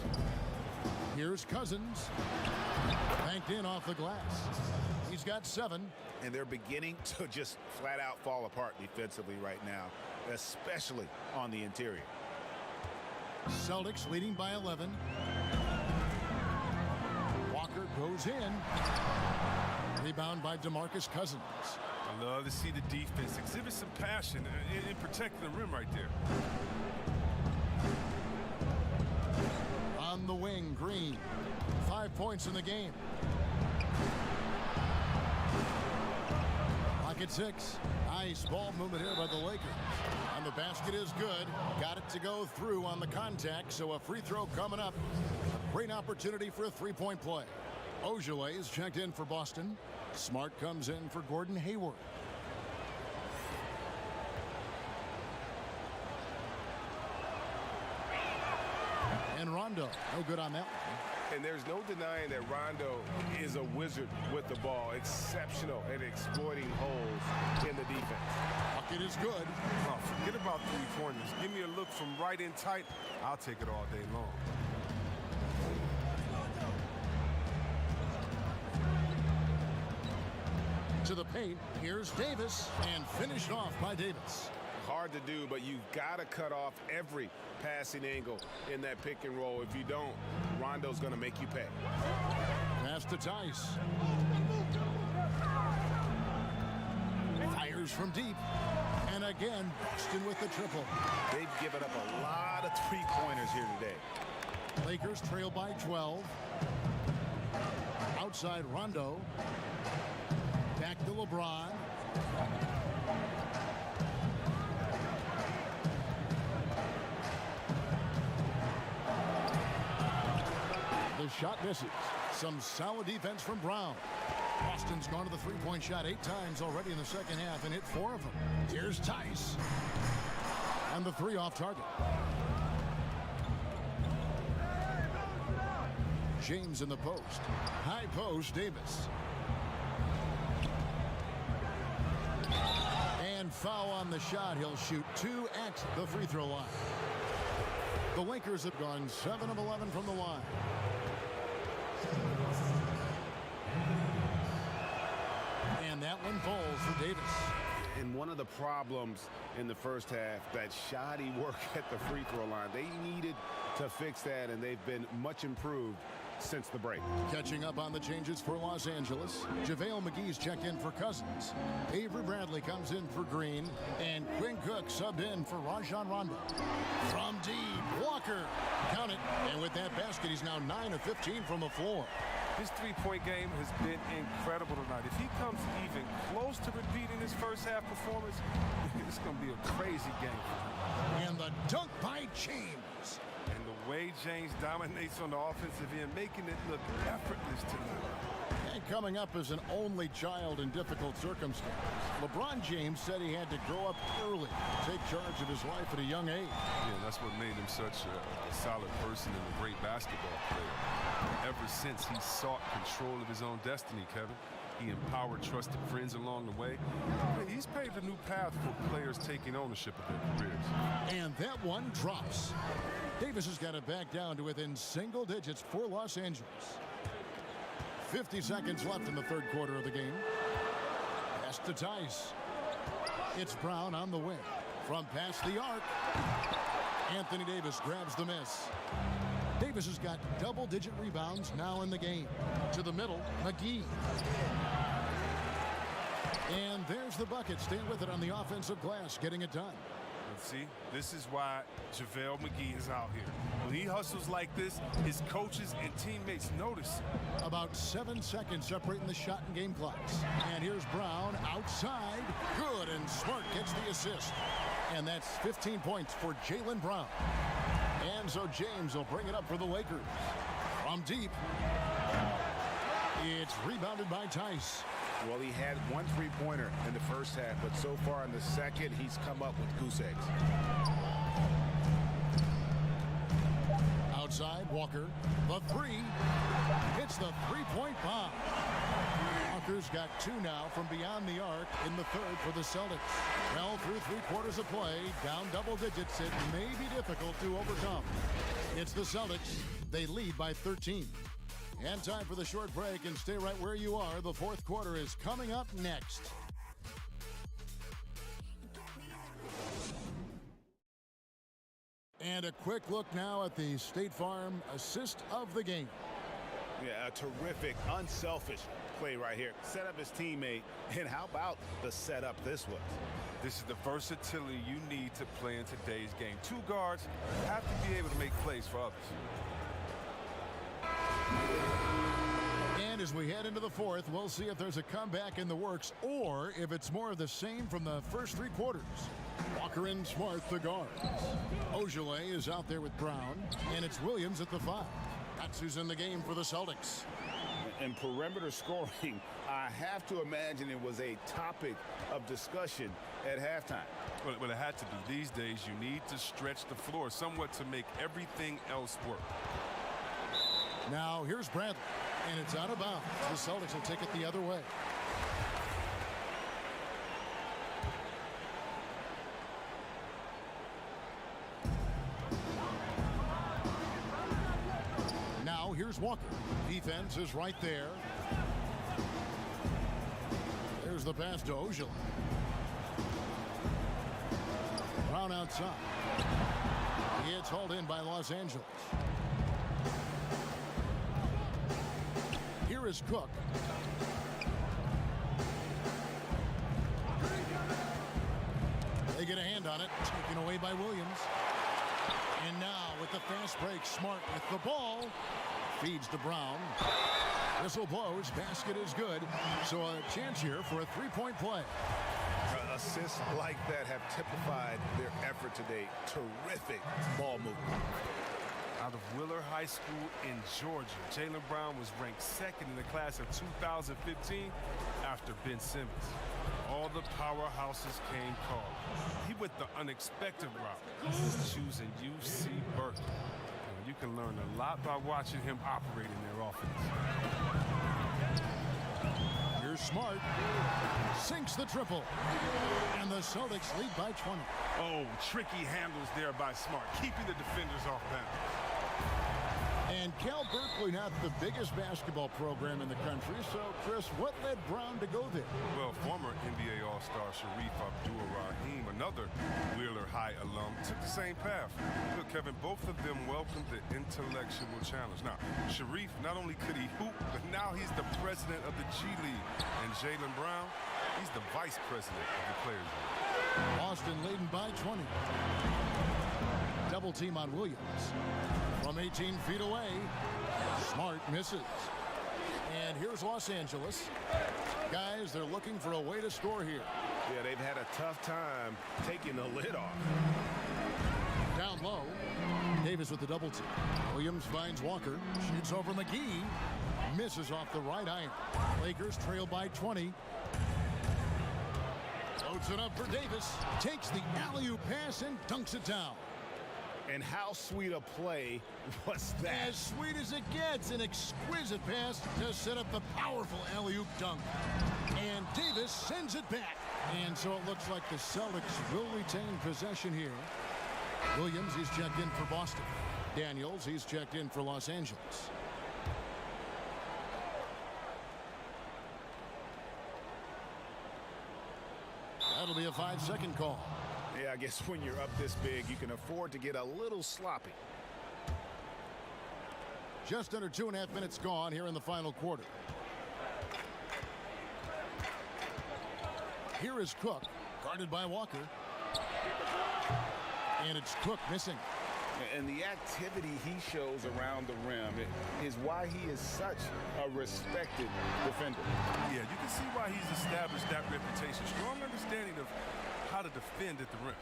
S1: Here's Cousins. Banked in off the glass. He's got 7.
S5: And they're beginning to just flat out fall apart defensively right now, especially on the interior.
S1: Celtics leading by 11. Walker goes in. Rebound by DeMarcus Cousins.
S3: I love to see the defense exhibit some passion in protecting the rim right there.
S1: On the wing, Green. 5 points in the game. Pocket 6. Nice ball movement here by the Lakers. And the basket is good. Got it to go through on the contact, so a free throw coming up. A great opportunity for a three-point play. Ogilvy is checked in for Boston. Smart comes in for Gordon Hayward. And Rondo, no good on that one.
S5: And there's no denying that Rondo is a wizard with the ball. Exceptional at exploiting holes in the defense.
S1: Bucket is good.
S3: Oh, forget about three-pointers. Give me a look from right in tight. I'll take it all day long.
S1: To the paint, here's Davis, and finished off by Davis.
S5: Hard to do, but you've got to cut off every passing angle in that pick and roll. If you don't, Rondo's going to make you pay.
S1: Pass to Tice. Fires from deep. And again, Boston with the triple.
S5: They've given up a lot of three-pointers here today.
S1: Lakers trail by 12. Outside Rondo. Back to LeBron. The shot misses. Some solid defense from Brown. Boston's gone to the three-point shot 8 times already in the second half and hit 4 of them. Here's Tice. And the 3 off target. James in the post. High post, Davis. And foul on the shot. He'll shoot 2 at the free throw line. The Lakers have gone 7 of 11 from the line. And that one falls for Davis.
S5: And one of the problems in the first half, that shoddy work at the free throw line. They needed to fix that, and they've been much improved since the break.
S1: Catching up on the changes for Los Angeles. JaVale McGee's checked in for Cousins. Avery Bradley comes in for Green. And Quinn Cook subbed in for Rajon Rondo. From deep, Walker. Count it. And with that basket, he's now 9 of 15 from the floor.
S3: His three-point game has been incredible tonight. If he comes even close to repeating his first half performance, it's going to be a crazy game for him.
S1: And the dunk by James.
S3: And the way James dominates on the offensive end, making it look effortless tonight.
S1: And coming up as an only child in difficult circumstances, LeBron James said he had to grow up early, take charge of his life at a young age.
S3: Yeah, that's what made him such a solid person and a great basketball player. Ever since he sought control of his own destiny, Kevin, he empowered trusted friends along the way. He's paved a new path for players taking ownership of their careers.
S1: And that one drops. Davis has got it back down to within single digits for Los Angeles. 50 seconds left in the third quarter of the game. Pass to Tice. It's Brown on the wing. From past the arc, Anthony Davis grabs the miss. Davis has got double-digit rebounds now in the game. To the middle, McGee. And there's the bucket. Staying with it on the offensive glass, getting it done.
S3: And see, this is why JaVale McGee is out here. When he hustles like this, his coaches and teammates notice.
S1: About 7 seconds separating the shot and game clocks. And here's Brown outside. Good, and Smart gets the assist. And that's 15 points for Jaylen Brown. And so James will bring it up for the Lakers. From deep. It's rebounded by Tice.
S5: Well, he had one three-pointer in the first half, but so far in the second, he's come up with goose eggs.
S1: Outside, Walker. The three. Hits the three-point bomb. Walker's got 2 now from beyond the arc in the third for the Celtics. Well, through 3 quarters of play, down double digits, it may be difficult to overcome. It's the Celtics. They lead by 13. And time for the short break, and stay right where you are. The fourth quarter is coming up next. And a quick look now at the State Farm assist of the game.
S5: Yeah, a terrific, unselfish play right here. Set up his teammate, and how about the setup this was?
S3: This is the versatility you need to play in today's game. 2 guards have to be able to make plays for others.
S1: And as we head into the fourth, we'll see if there's a comeback in the works or if it's more of the same from the first 3 quarters. Walker and Smart, the guards. Ogilvy is out there with Brown, and it's Williams at the 5. That's who's in the game for the Celtics.
S5: And perimeter scoring, I have to imagine it was a topic of discussion at halftime.
S3: Well, it had to be. These days, you need to stretch the floor somewhat to make everything else work.
S1: Now, here's Bradley, and it's out of bounds. The Celtics will take it the other way. Now, here's Walker. Defense is right there. There's the pass to Ogilvy. Brown outside. It's hauled in by Los Angeles. Here is Cook. They get a hand on it, taken away by Williams. And now with the fast break, Smart with the ball. Feeds to Brown. Whistle blows, basket is good. So a chance here for a 3-point play.
S5: Assists like that have typified their effort today. Terrific ball movement.
S3: Out of Willard High School in Georgia, Jaylen Brown was ranked 2nd in the class of 2015 after Ben Simmons. All the powerhouses came calling. He went the unexpected route, choosing UC Berkeley. You can learn a lot by watching him operate in their offense.
S1: Here's Smart. Sinks the triple. And the Celtics lead by 20.
S3: Oh, tricky handles there by Smart, keeping the defenders off balance.
S1: And Cal Berkeley, not the biggest basketball program in the country. So, Chris, what led Brown to go there?
S3: Well, former NBA All-Star Sharif Abdul-Rahim, another Wheeler High alum, took the same path. Look, Kevin, both of them welcomed the intellectual challenge. Now, Sharif, not only could he hoop, but now he's the president of the G League. And Jaylen Brown, he's the vice president of the Players League.
S1: Boston leading by 20. Double team on Williams. From 18 feet away, Smart misses. And here's Los Angeles. Guys, they're looking for a way to score here.
S5: Yeah, they've had a tough time taking the lid off.
S1: Down low, Davis with the double team. Williams finds Walker, shoots over McGee, misses off the right iron. Lakers trail by 20. Loads it up for Davis, takes the alley-oop pass and dunks it down.
S5: And how sweet a play was that?
S1: As sweet as it gets, an exquisite pass to set up the powerful alley-oop dunk. And Davis sends it back. And so it looks like the Celtics will retain possession here. Williams, he's checked in for Boston. Daniels, he's checked in for Los Angeles. That'll be a 5-second call.
S5: Yeah, I guess when you're up this big, you can afford to get a little sloppy.
S1: Just under 2.5 minutes gone here in the final quarter. Here is Cook, guarded by Walker. And it's Cook missing.
S5: And the activity he shows around the rim is why he is such a respected defender.
S3: Yeah, you can see why he's established that reputation. Strong understanding of how to defend at the rim.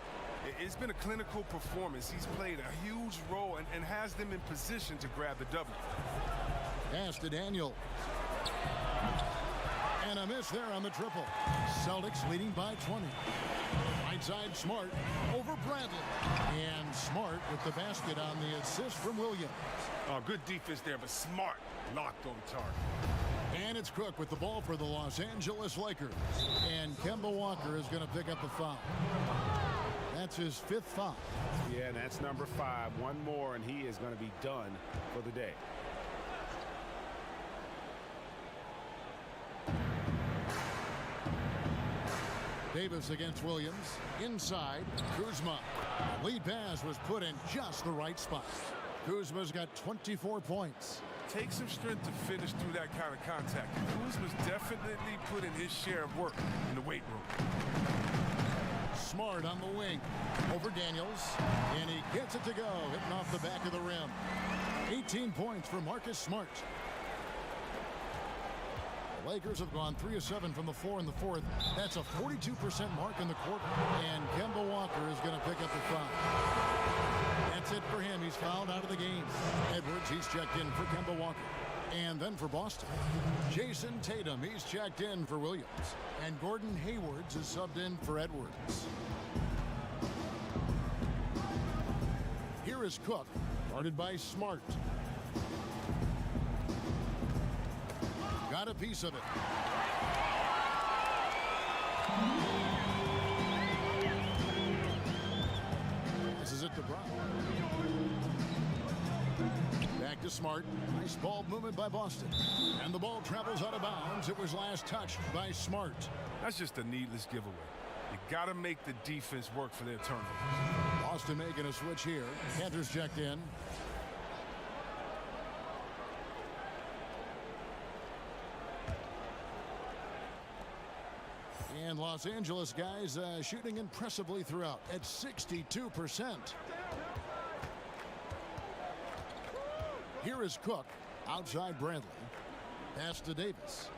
S3: It's been a clinical performance. He's played a huge role and has them in position to grab the W.
S1: Pass to Daniel. And a miss there on the triple. Celtics leading by 20. Right side, Smart over Bradley. And Smart with the basket on the assist from Williams.
S3: Oh, good defense there, but Smart locked on target.
S1: And it's Cook with the ball for the Los Angeles Lakers. And Kemba Walker is going to pick up the foul. That's his 5th foul.
S5: Yeah, and that's number 5. One more, and he is going to be done for the day.
S1: Davis against Williams. Inside, Kuzma. Lead pass was put in just the right spot. Kuzma's got 24 points.
S3: Takes some strength to finish through that kind of contact. Kuzma's definitely put in his share of work in the weight room.
S1: Smart on the wing. Over Daniels. And he gets it to go, hitting off the back of the rim. 18 points for Marcus Smart. The Lakers have gone 3 of 7 from the floor in the 4th. That's a 42% mark in the quarter. And Kemba Walker is going to pick up the foul. That's it for him. He's fouled out of the game. Edwards, he's checked in for Kemba Walker. And then for Boston, Jason Tatum, he's checked in for Williams. And Gordon Haywards is subbed in for Edwards. Here is Cook, guarded by Smart. Got a piece of it. Passes it to Brown. Back to Smart. Nice ball movement by Boston. And the ball travels out of bounds. It was last touched by Smart.
S3: That's just a needless giveaway. You got to make the defense work for their turnovers.
S1: Boston making a switch here. Cantor's checked in. And Los Angeles guys shooting impressively throughout at 62%. Here is Cook outside Bradley. Pass to Davis.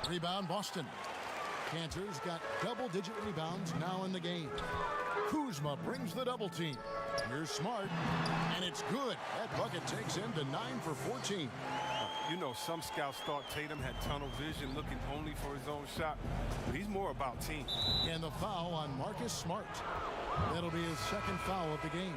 S1: Rebound Boston. Cantor's got double-digit rebounds now in the game. Kuzma brings the double team. Here's Smart, and it's good. That bucket takes him to 9 for 14.
S3: You know, some scouts thought Tatum had tunnel vision, looking only for his own shot, but he's more about team.
S1: And the foul on Marcus Smart. That'll be his 2nd foul of the game.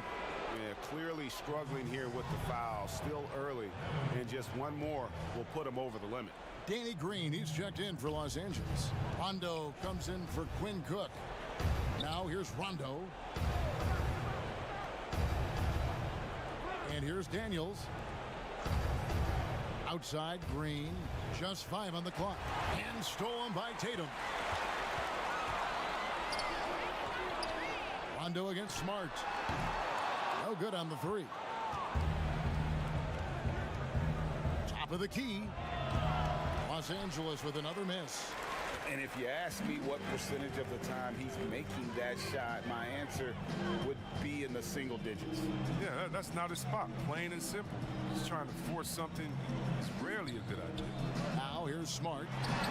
S5: Yeah, clearly struggling here with the foul. Still early, and just one more will put him over the limit.
S1: Danny Green, he's checked in for Los Angeles. Rondo comes in for Quinn Cook. Now here's Rondo. And here's Daniels. Outside Green, just 5 on the clock. And stolen by Tatum. Rondo against Smart. No good on the 3. Top of the key. Los Angeles with another miss.
S5: And if you ask me what percentage of the time he's making that shot, my answer would be in the single digits.
S3: Yeah, that's not his spot. Plain and simple. He's trying to force something. It's rarely a good idea.
S1: Now here's Smart.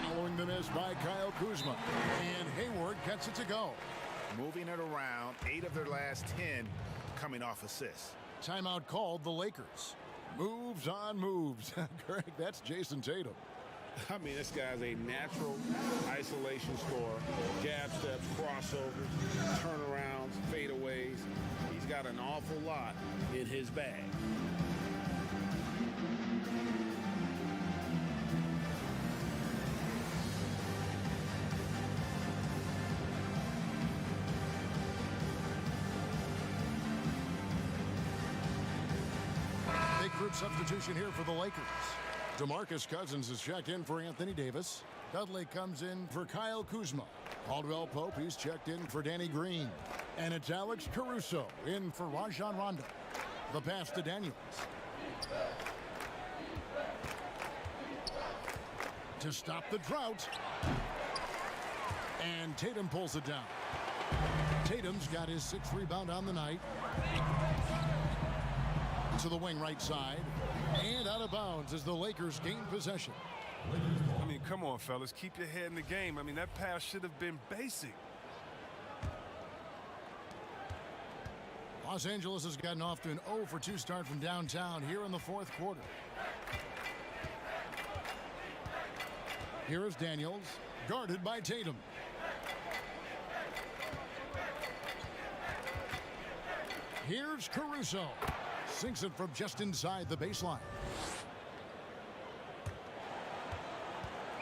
S1: Following the miss by Kyle Kuzma. And Hayward gets it to go.
S5: Moving it around, 8 of their last 10 coming off assists.
S1: Timeout called the Lakers. Moves on moves. Greg, that's Jason Tatum.
S5: I mean, this guy's a natural isolation scorer. Jab steps, crossovers, turnarounds, fadeaways. He's got an awful lot in his bag.
S1: Big group substitution here for the Lakers. DeMarcus Cousins is checked in for Anthony Davis. Dudley comes in for Kyle Kuzma. Caldwell Pope, he's checked in for Danny Green. And it's Alex Caruso in for Rajon Rondo. The pass to Daniels. To stop the drought. And Tatum pulls it down. Tatum's got his 6th rebound on the night. To the wing right side. And out of bounds as the Lakers gain possession.
S3: I mean, come on, fellas. Keep your head in the game. I mean, that pass should have been basic.
S1: Los Angeles has gotten off to an 0 for 2 start from downtown here in the 4th quarter. Here is Daniels, guarded by Tatum. Here's Caruso. Sinks it from just inside the baseline.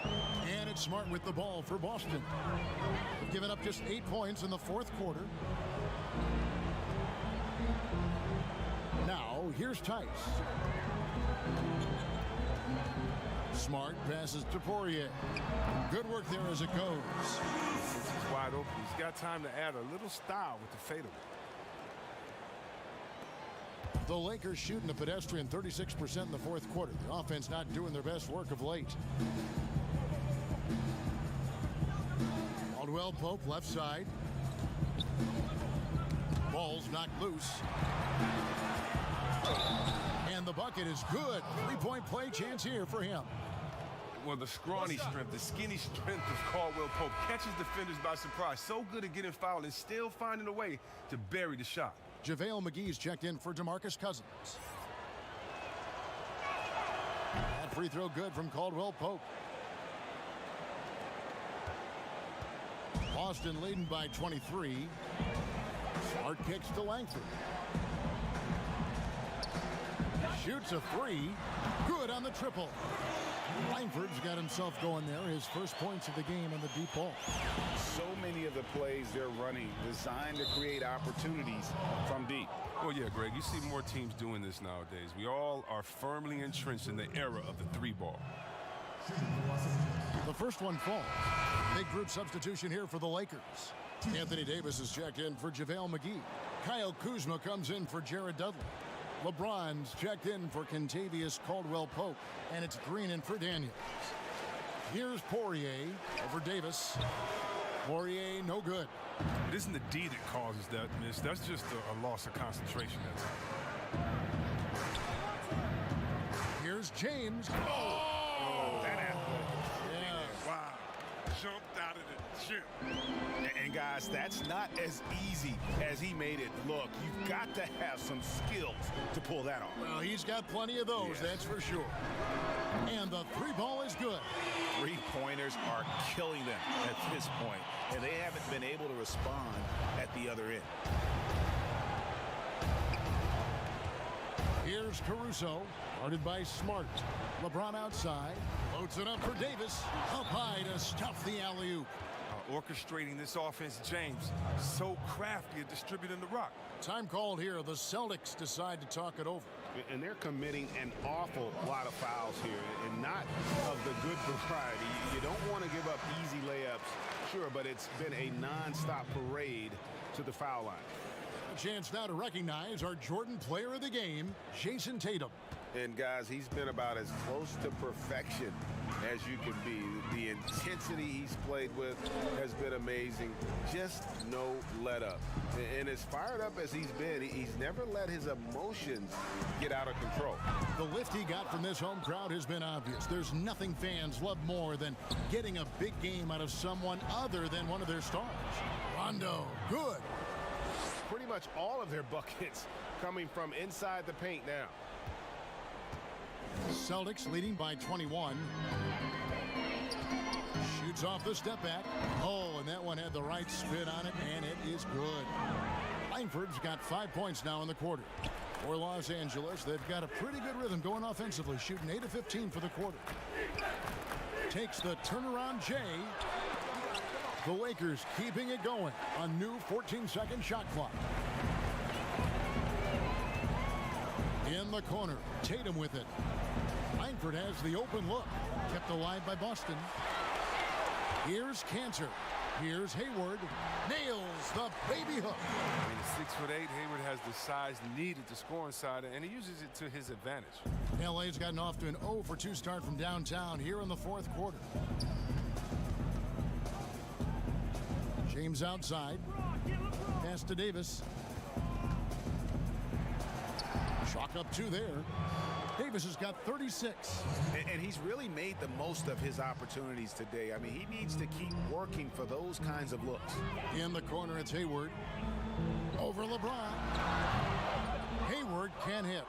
S1: And it's Smart with the ball for Boston. They've given up just 8 points in the 4th quarter. Now, here's Tice. Smart passes to Poirier. Good work there as it goes.
S3: He's wide open. He's got time to add a little style with the fadeaway.
S1: The Lakers shooting a pedestrian 36% in the 4th quarter. The offense not doing their best work of late. Caldwell Pope left side. Ball's knocked loose. And the bucket is good. 3-point play chance here for him.
S3: Well, the scrawny strength, the skinny strength of Caldwell Pope catches defenders by surprise. So good at getting fouled and still finding a way to bury the shot.
S1: JaVale McGee's checked in for DeMarcus Cousins. That free throw good from Caldwell Pope. Boston leading by 23. Smart kicks to Langford. Shoots a 3. Good on the triple. Langford's got himself going there. His first points of the game on the deep ball.
S6: So many of the plays they're running designed to create opportunities from deep.
S3: Well, yeah, Greg, you see more teams doing this nowadays. We all are firmly entrenched in the era of the 3-ball.
S1: The first one falls. Big group substitution here for the Lakers. Anthony Davis is checked in for JaVale McGee. Kyle Kuzma comes in for Jared Dudley. LeBron's checked in for Kentavious Caldwell-Pope, and it's Green in for Daniels. Here's Poirier over Davis. Poirier, no good.
S3: It isn't the D that causes that miss. That's just a loss of concentration.
S1: Here's James.
S3: Oh, that athlete.
S1: Yeah.
S3: Wow. Jumped out of the gym.
S6: And guys, that's not as easy as he made it look. You've got to have some skills to pull that off.
S1: Well, he's got plenty of those, that's for sure. And the 3-ball is good.
S6: 3-pointers are killing them at this point, and they haven't been able to respond at the other end.
S1: Here's Caruso, guarded by Smart. LeBron outside, loads it up for Davis. Up high to stuff the alley-oop.
S3: Orchestrating this offense, James, so crafty at distributing the rock.
S1: Time called here. The Celtics decide to talk it over.
S6: And they're committing an awful lot of fouls here, and not of the good variety. You don't want to give up easy layups, sure, but it's been a non-stop parade to the foul line.
S1: A chance now to recognize our Jordan player of the game, Jason Tatum.
S6: And guys, he's been about as close to perfection as you can be. The intensity he's played with has been amazing. Just no let up. And as fired up as he's been, he's never let his emotions get out of control.
S1: The lift he got from this home crowd has been obvious. There's nothing fans love more than getting a big game out of someone other than one of their stars. Rondo, good.
S6: Pretty much all of their buckets coming from inside the paint now.
S1: Celtics leading by 21. Shoots off the step back. Oh, and that one had the right spin on it, and it is good. Langford's got 5 points now in the quarter. For Los Angeles, they've got a pretty good rhythm going offensively, shooting 8 of 15 for the quarter. Takes the turnaround Jay. The Lakers keeping it going. A new 14-second shot clock. In the corner, Tatum with it. Langford has the open look. Kept alive by Boston. Here's Cantor. Here's Hayward. Nails the baby hook.
S3: I mean, 6'8", Hayward has the size needed to score inside, and he uses it to his advantage.
S1: LA's gotten off to an 0 for 2 start from downtown here in the 4th quarter. James outside. Pass to Davis. Chalk up 2 there. Davis has got 36.
S6: And he's really made the most of his opportunities today. I mean, he needs to keep working for those kinds of looks.
S1: In the corner, it's Hayward. Over LeBron. Hayward can hit.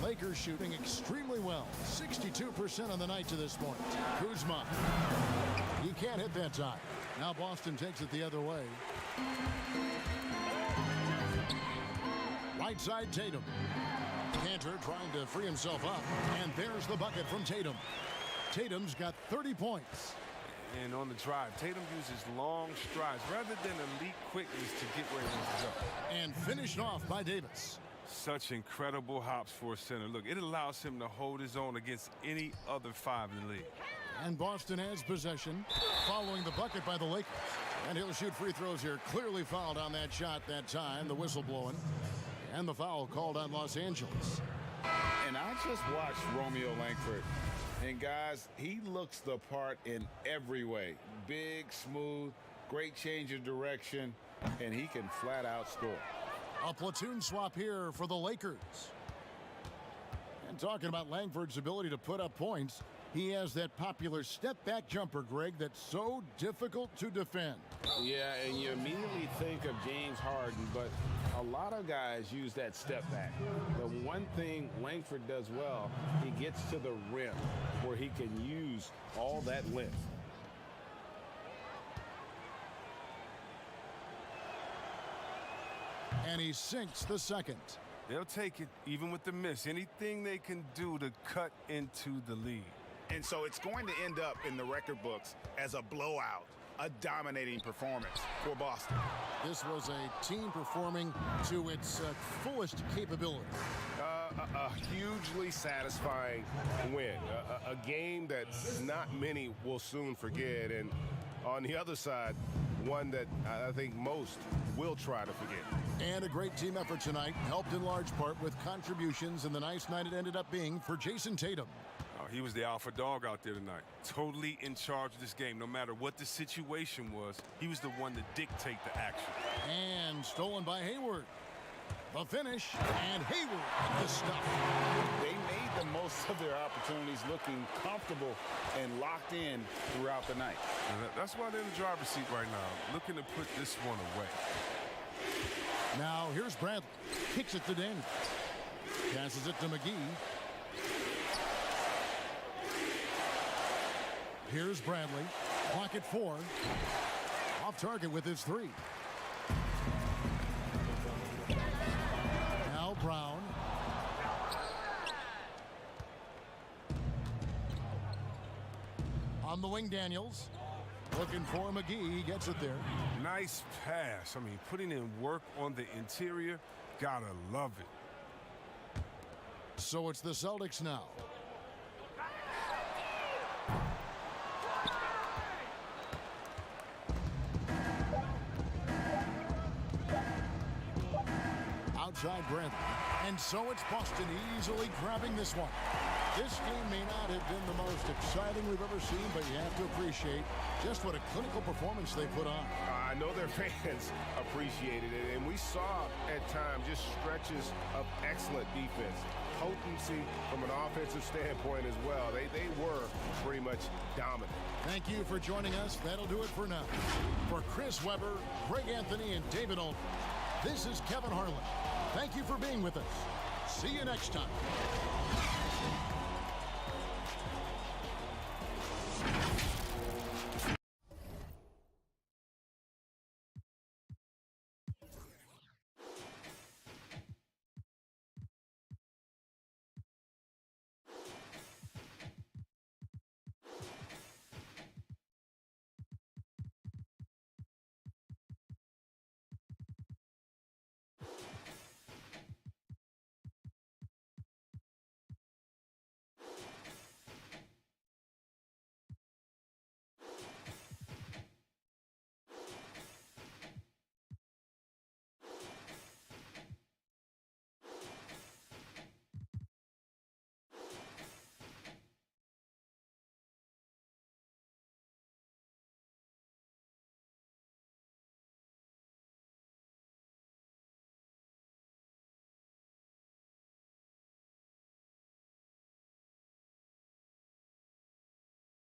S1: Lakers shooting extremely well. 62% on the night to this point. Kuzma. He can't hit that time. Now Boston takes it the other way. Right side, Tatum. Cantor trying to free himself up. And there's the bucket from Tatum. Tatum's got 30 points.
S3: And on the drive, Tatum uses long strides rather than elite quickness to get where he needs to go.
S1: And finished off by Davis.
S3: Such incredible hops for a center. Look, it allows him to hold his own against any other 5 in the league.
S1: And Boston has possession following the bucket by the Lakers. And he'll shoot free throws here. Clearly fouled on that shot that time. The whistle blowing. And the foul called on Los Angeles.
S6: And I just watched Romeo Langford. And guys, he looks the part in every way. Big, smooth, great change of direction, and he can flat out score.
S1: A platoon swap here for the Lakers. And talking about Langford's ability to put up points, he has that popular step-back jumper, Greg, that's so difficult to defend.
S6: Yeah, and you immediately think of James Harden, but a lot of guys use that step back. The one thing Langford does well, he gets to the rim where he can use all that length.
S1: And he sinks the second.
S3: They'll take it even with the miss. Anything they can do to cut into the lead.
S6: And so it's going to end up in the record books as a blowout, a dominating performance for Boston.
S1: This was a team performing to its fullest capability.
S5: A hugely satisfying win. A game that not many will soon forget. And on the other side, one that I think most will try to forget.
S1: And a great team effort tonight, helped in large part with contributions, and the nice night it ended up being for Jason Tatum.
S3: He was the alpha dog out there tonight. Totally in charge of this game. No matter what the situation was, he was the one to dictate the action.
S1: And stolen by Hayward. The finish, and Hayward with the stuff.
S6: They made the most of their opportunities, looking comfortable and locked in throughout the night.
S3: That's why they're in the driver's seat right now, looking to put this one away.
S1: Now here's Bradley. Kicks it to Daniels. Passes it to McGee. Here's Bradley. Clock at 4. Off target with his 3. Now Brown. On the wing, Daniels. Looking for McGee. He gets it there.
S3: Nice pass. I mean, putting in work on the interior. Gotta love it.
S1: So it's the Celtics now. Outside Brent. And so it's Boston easily grabbing this one. This game may not have been the most exciting we've ever seen, but you have to appreciate just what a clinical performance they put on.
S5: I know their fans appreciated it, and we saw at times just stretches of excellent defense. Potency from an offensive standpoint as well. They were pretty much dominant.
S1: Thank you for joining us. That'll do it for now. For Chris Webber, Greg Anthony, and David Olton, this is Kevin Harlan. Thank you for being with us. See you next time.